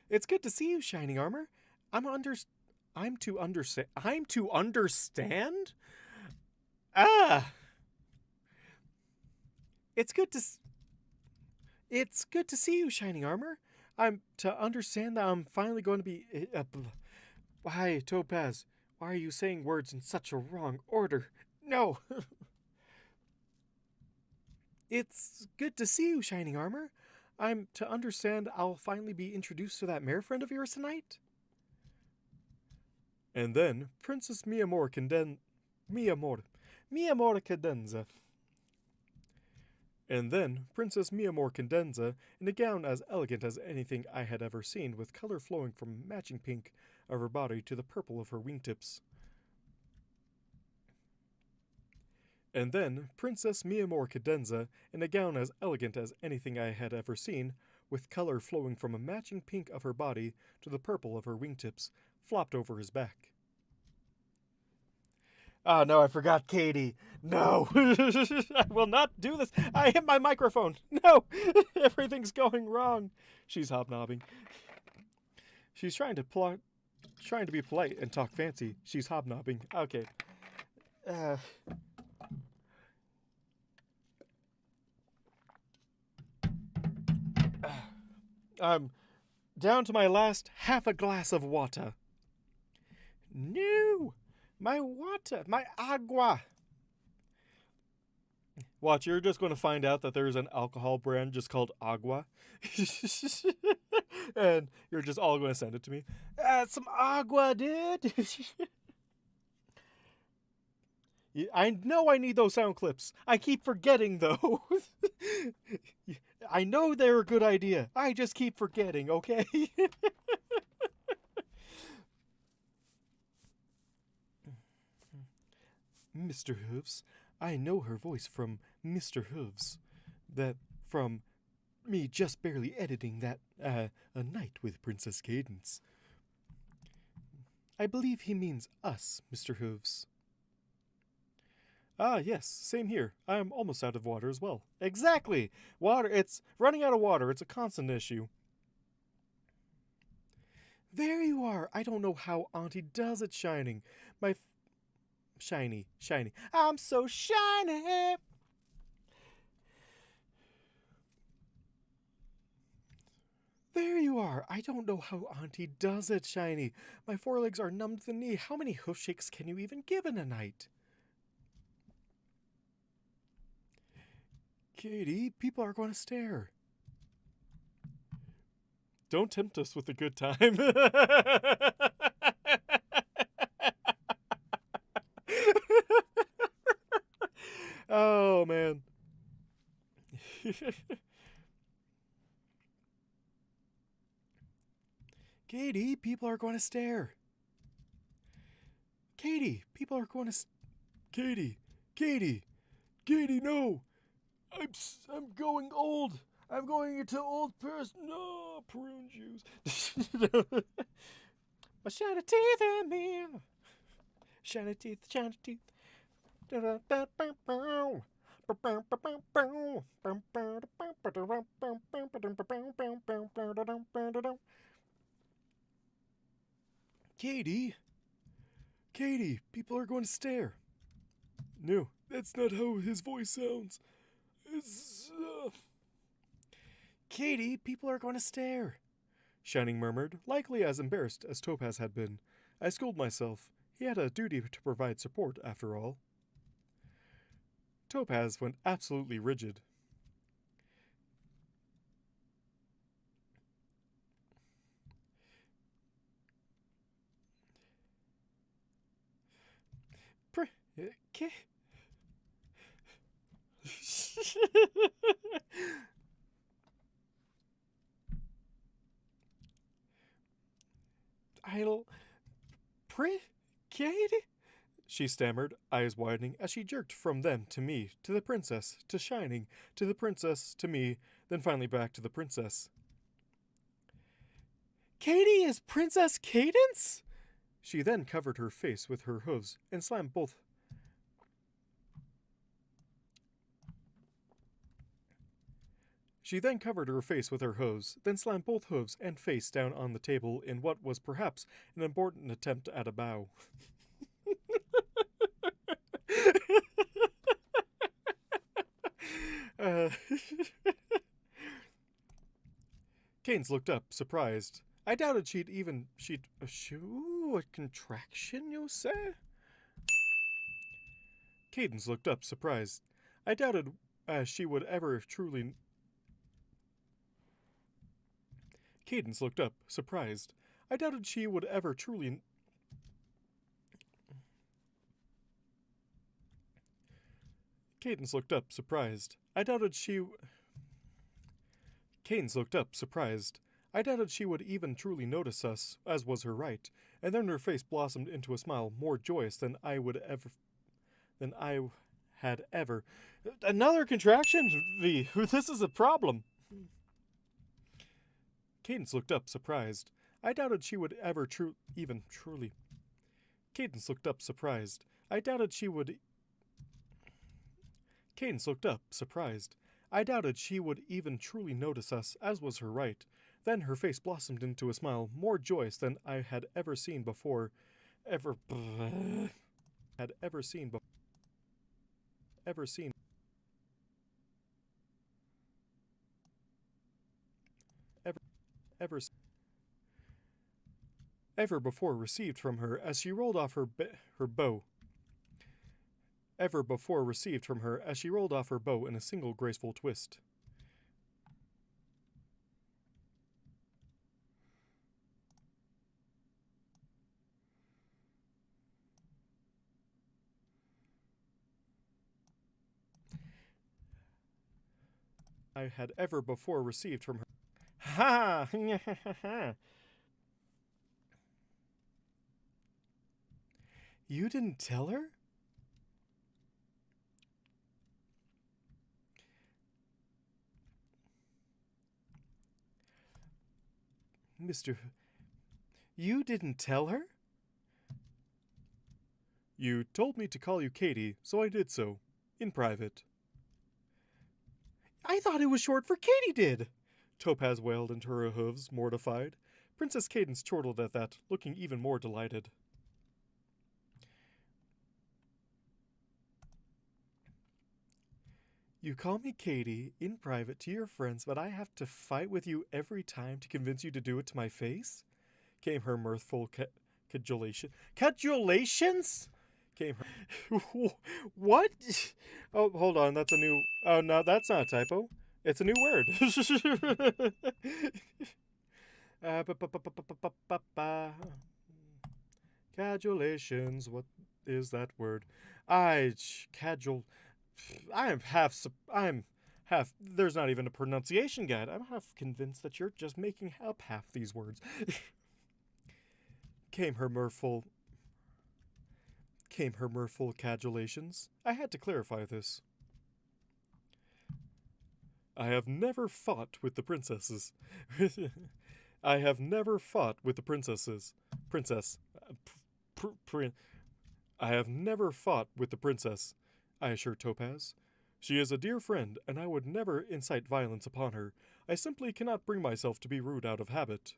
Speaker 1: It's good to see you, Shining Armor. I'm to understand. I'm to understand? Ah! It's good to see you, Shining Armor. I'm to understand that I'm finally going to be Why, Topaz, why are you saying words in such a wrong order? No. It's good to see you, Shining Armor. I'm to understand I'll finally be introduced to that mare friend of yours tonight? And then Princess Miyamura Cadenza. And then Princess Miyamura Cadenza, in a gown as elegant as anything I had ever seen, with color flowing from matching pink of her body to the purple of her wingtips. And then Princess Miyamura Cadenza, in a gown as elegant as anything I had ever seen, with color flowing from a matching pink of her body to the purple of her wingtips, flopped over his back. Oh no, I forgot Katie. No. I will not do this. I hit my microphone. No. Everything's going wrong. She's hobnobbing. She's trying to be polite and talk fancy. She's hobnobbing. Okay. I'm down to my last half a glass of water. No! My water! My agua! Watch, you're just going to find out that there's an alcohol brand just called Agua. And you're just all going to send it to me. Some agua, dude! I know I need those sound clips. I keep forgetting, though. I know they're a good idea. I just keep forgetting, okay? Mr. Hooves, I know her voice from Mr. Hooves. That from me just barely editing that, A Night with Princess Cadence. I believe he means us, Mr. Hooves. Ah, yes, same here. I'm almost out of water as well. Exactly! Water, it's running out of water. It's a constant issue. There you are. I don't know how Auntie does it, Shining. Shiny. I'm so shiny! There you are. I don't know how Auntie does it, Shiny. My forelegs are numb to the knee. How many hoof shakes can you even give in a night? Katie, people are going to stare. Don't tempt us with a good time. Oh, man. Katie, people are going to stare. Katie, people are going to... Katie, no. I'm going old. I'm going into old person. No, prune juice. My shiny teeth in me. Shiny teeth. Katie, people are going to stare. No, that's not how his voice sounds. Katie, people are going to stare. Shining murmured, likely as embarrassed as Topaz had been. I schooled myself. He had a duty to provide support, after all. Topaz went absolutely rigid. Katie? she stammered, eyes widening as she jerked from them to me, to the princess, to Shining, to the princess, to me, then finally back to the princess. Katie is Princess Cadence? She then covered her face with her hooves and slammed both. She then covered her face with her hooves, then slammed both hooves and face down on the table in what was perhaps an important attempt at a bow. Cadence looked up, surprised. I doubted she'd. A contraction, you say? Cadence looked up, surprised. I doubted she would ever truly. Cadence looked up, surprised. I doubted she would ever truly. Cadence looked up, surprised. I doubted she. Cadence looked up, surprised. I doubted she would even truly notice us, as was her right, and then her face blossomed into a smile more joyous than I had ever. Another contraction, V. This is a problem. Cadence looked up, surprised. I doubted she would ever even truly. Cadence looked up, surprised. I doubted she would. Cadence looked up, surprised. I doubted she would even truly notice us, as was her right. Then her face blossomed into a smile more joyous than I had ever seen before. Ever seen. Ever before received from her as she rolled off her bow. Ever before received from her as she rolled off her bow in a single graceful twist. I had ever before received from her. Ha! You didn't tell her? Mr. You didn't tell her? You told me to call you Katie, so I did so. In private. I thought it was short for Katydid! Topaz wailed into her hooves, mortified. Princess Cadence chortled at that, looking even more delighted. You call me Katie, in private, to your friends, but I have to fight with you every time to convince you to do it to my face? Came her mirthful cajolation. Cajolations? Came her... What? Oh, hold on, that's a new... Oh, no, that's not a typo. It's a new word. Cajolations, what is that word? Cajol... there's not even a pronunciation guide. I'm half convinced that you're just making up half these words. Came her mirthful cajolations. I had to clarify this. I have never fought with the princesses. I have never fought with the princesses. I have never fought with the princess, I assured Topaz. She is a dear friend, and I would never incite violence upon her. I simply cannot bring myself to be rude out of habit.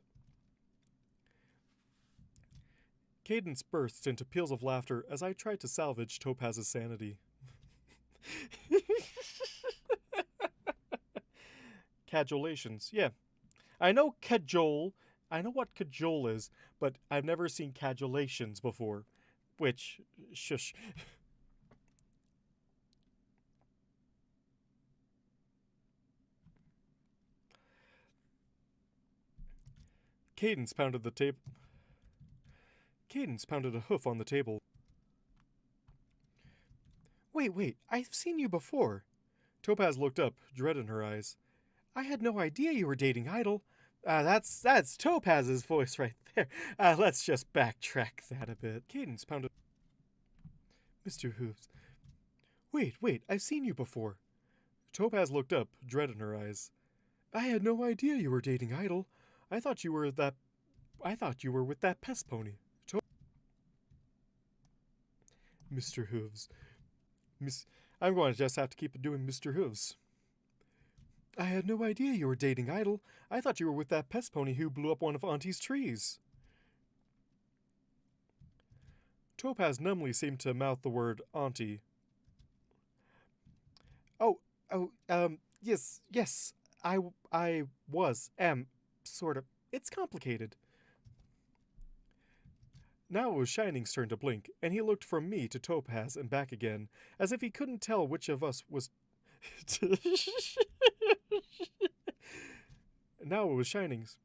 Speaker 1: Cadence burst into peals of laughter as I tried to salvage Topaz's sanity. Cajolations, yeah. I know cajole. I know what cajole is, but I've never seen cajolations before. Which, shush. Cadence pounded the table. Cadence pounded a hoof on the table. Wait, I've seen you before. Topaz looked up, dread in her eyes. I had no idea you were dating Idol. That's Topaz's voice right there. Let's just backtrack that a bit. Cadence pounded. Mr. Hooves. Wait, I've seen you before. Topaz looked up, dread in her eyes. I had no idea you were dating Idol. I thought you were with that pest pony. Mr. Hooves. I'm going to just have to keep doing Mr. Hooves. I had no idea you were dating Idol. I thought you were with that pest pony who blew up one of Auntie's trees. Topaz numbly seemed to mouth the word Auntie. Yes, I am, sort of. It's complicated. Now it was Shining's turn to blink, and he looked from me to Topaz and back again, as if he couldn't tell which of us was... Now it was Shining's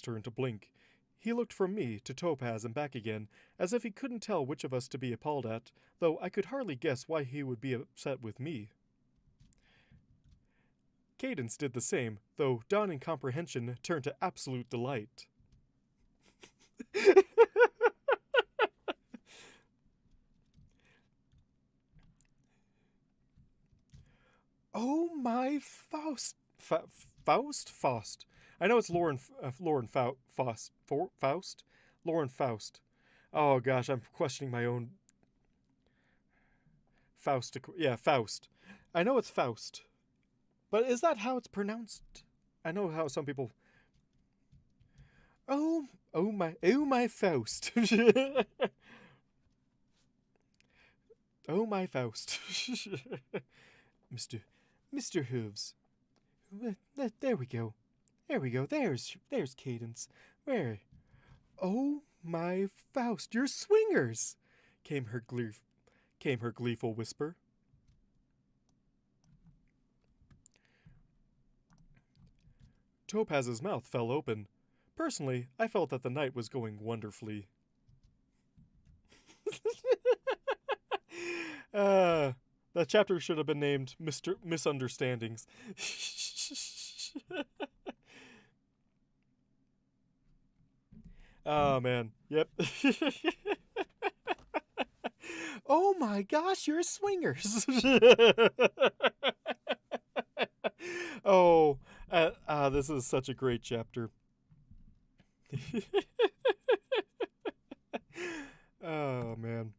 Speaker 1: turn to blink. He looked from me to Topaz and back again, as if he couldn't tell which of us to be appalled at, though I could hardly guess why he would be upset with me. Cadence did the same, though dawning comprehension turned to absolute delight. Oh my Faust. Faust. I know it's Lauren Faust. Lauren Faust. Oh gosh, I'm questioning my own. Faust. Yeah, Faust. I know it's Faust. But is that how it's pronounced? I know how some people... Oh my Faust. Oh my Faust. Mr. Hooves. There we go. There's Cadence. Where? Oh my Faust, you're swingers! Came her gleeful whisper. Topaz's mouth fell open. Personally, I felt that the night was going wonderfully. That chapter should have been named Mr. Misunderstandings. Oh, man. Yep. Oh my gosh, you're swingers. Oh, this is such a great chapter. Oh, man.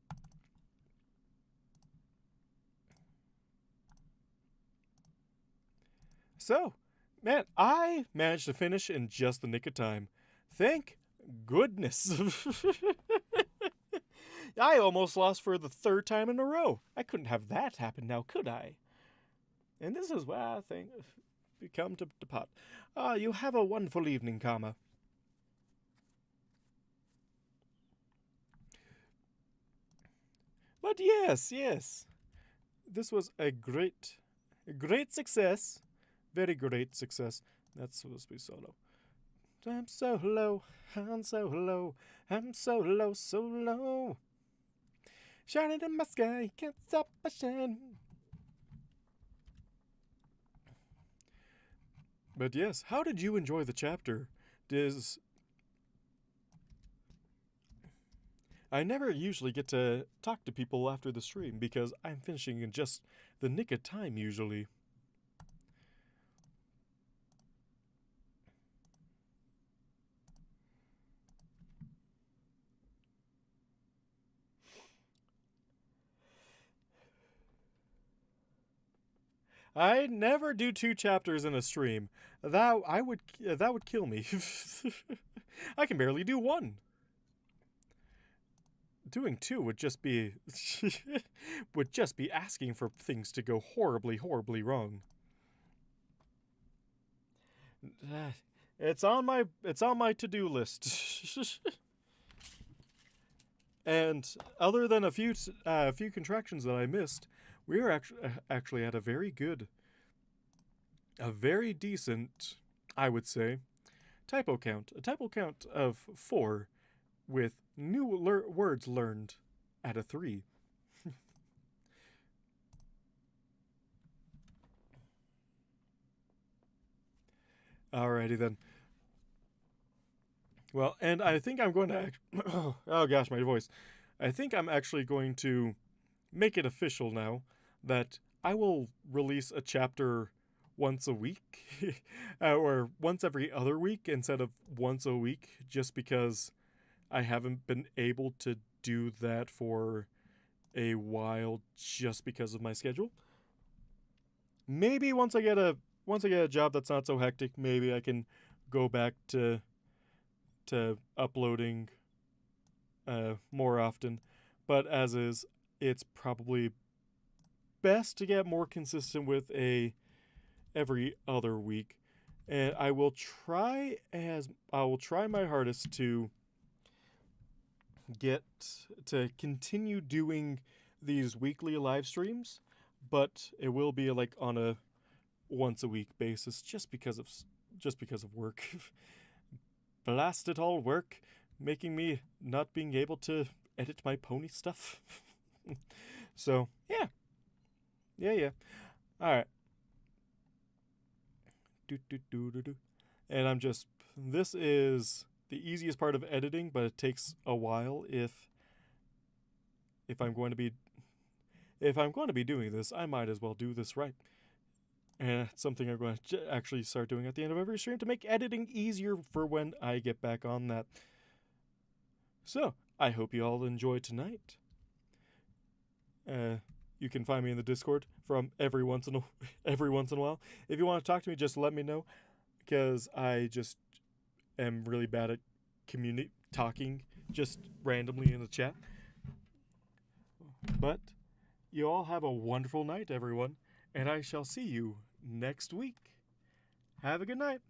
Speaker 1: So, man, I managed to finish in just the nick of time. Thank goodness. I almost lost for the third time in a row. I couldn't have that happen now, could I? And this is where I think we come to depart. You have a wonderful evening, Karma. But yes. This was a great success. Very great success. That's supposed to be solo. I'm so low. Shining in my sky, can't stop my shine. But yes, how did you enjoy the chapter? I never usually get to talk to people after the stream because I'm finishing in just the nick of time usually. I never do 2 chapters in a stream. That would kill me. I can barely do 1. Doing 2 would just be asking for things to go horribly wrong. It's on my to-do list. And other than a few contractions that I missed, we are actually at a very decent, I would say, typo count. A typo count of 4 with new words learned at a 3. Alrighty then. Well, and I think I'm going to... oh gosh, my voice. I think I'm actually going to make it official now that I will release a chapter once a week or once every other week instead of once a week, just because I haven't been able to do that for a while just because of my schedule. Maybe once I get a job that's not so hectic, maybe I can go back to uploading more often. But as is, it's probably best to get more consistent with a every other week. And I will try my hardest to get to continue doing these weekly live streams, but it will be like on a once a week basis just because of work. Blast it all, work making me not being able to edit my pony stuff. So, yeah. Yeah. All right. Do. And this is the easiest part of editing, but it takes a while if I'm going to be doing this, I might as well do this right. And it's something I'm going to actually start doing at the end of every stream to make editing easier for when I get back on that. So, I hope you all enjoyed tonight. You can find me in the Discord from every once in a while. If you want to talk to me, just let me know, because I just am really bad at talking just randomly in the chat. But you all have a wonderful night, everyone, and I shall see you next week. Have a good night.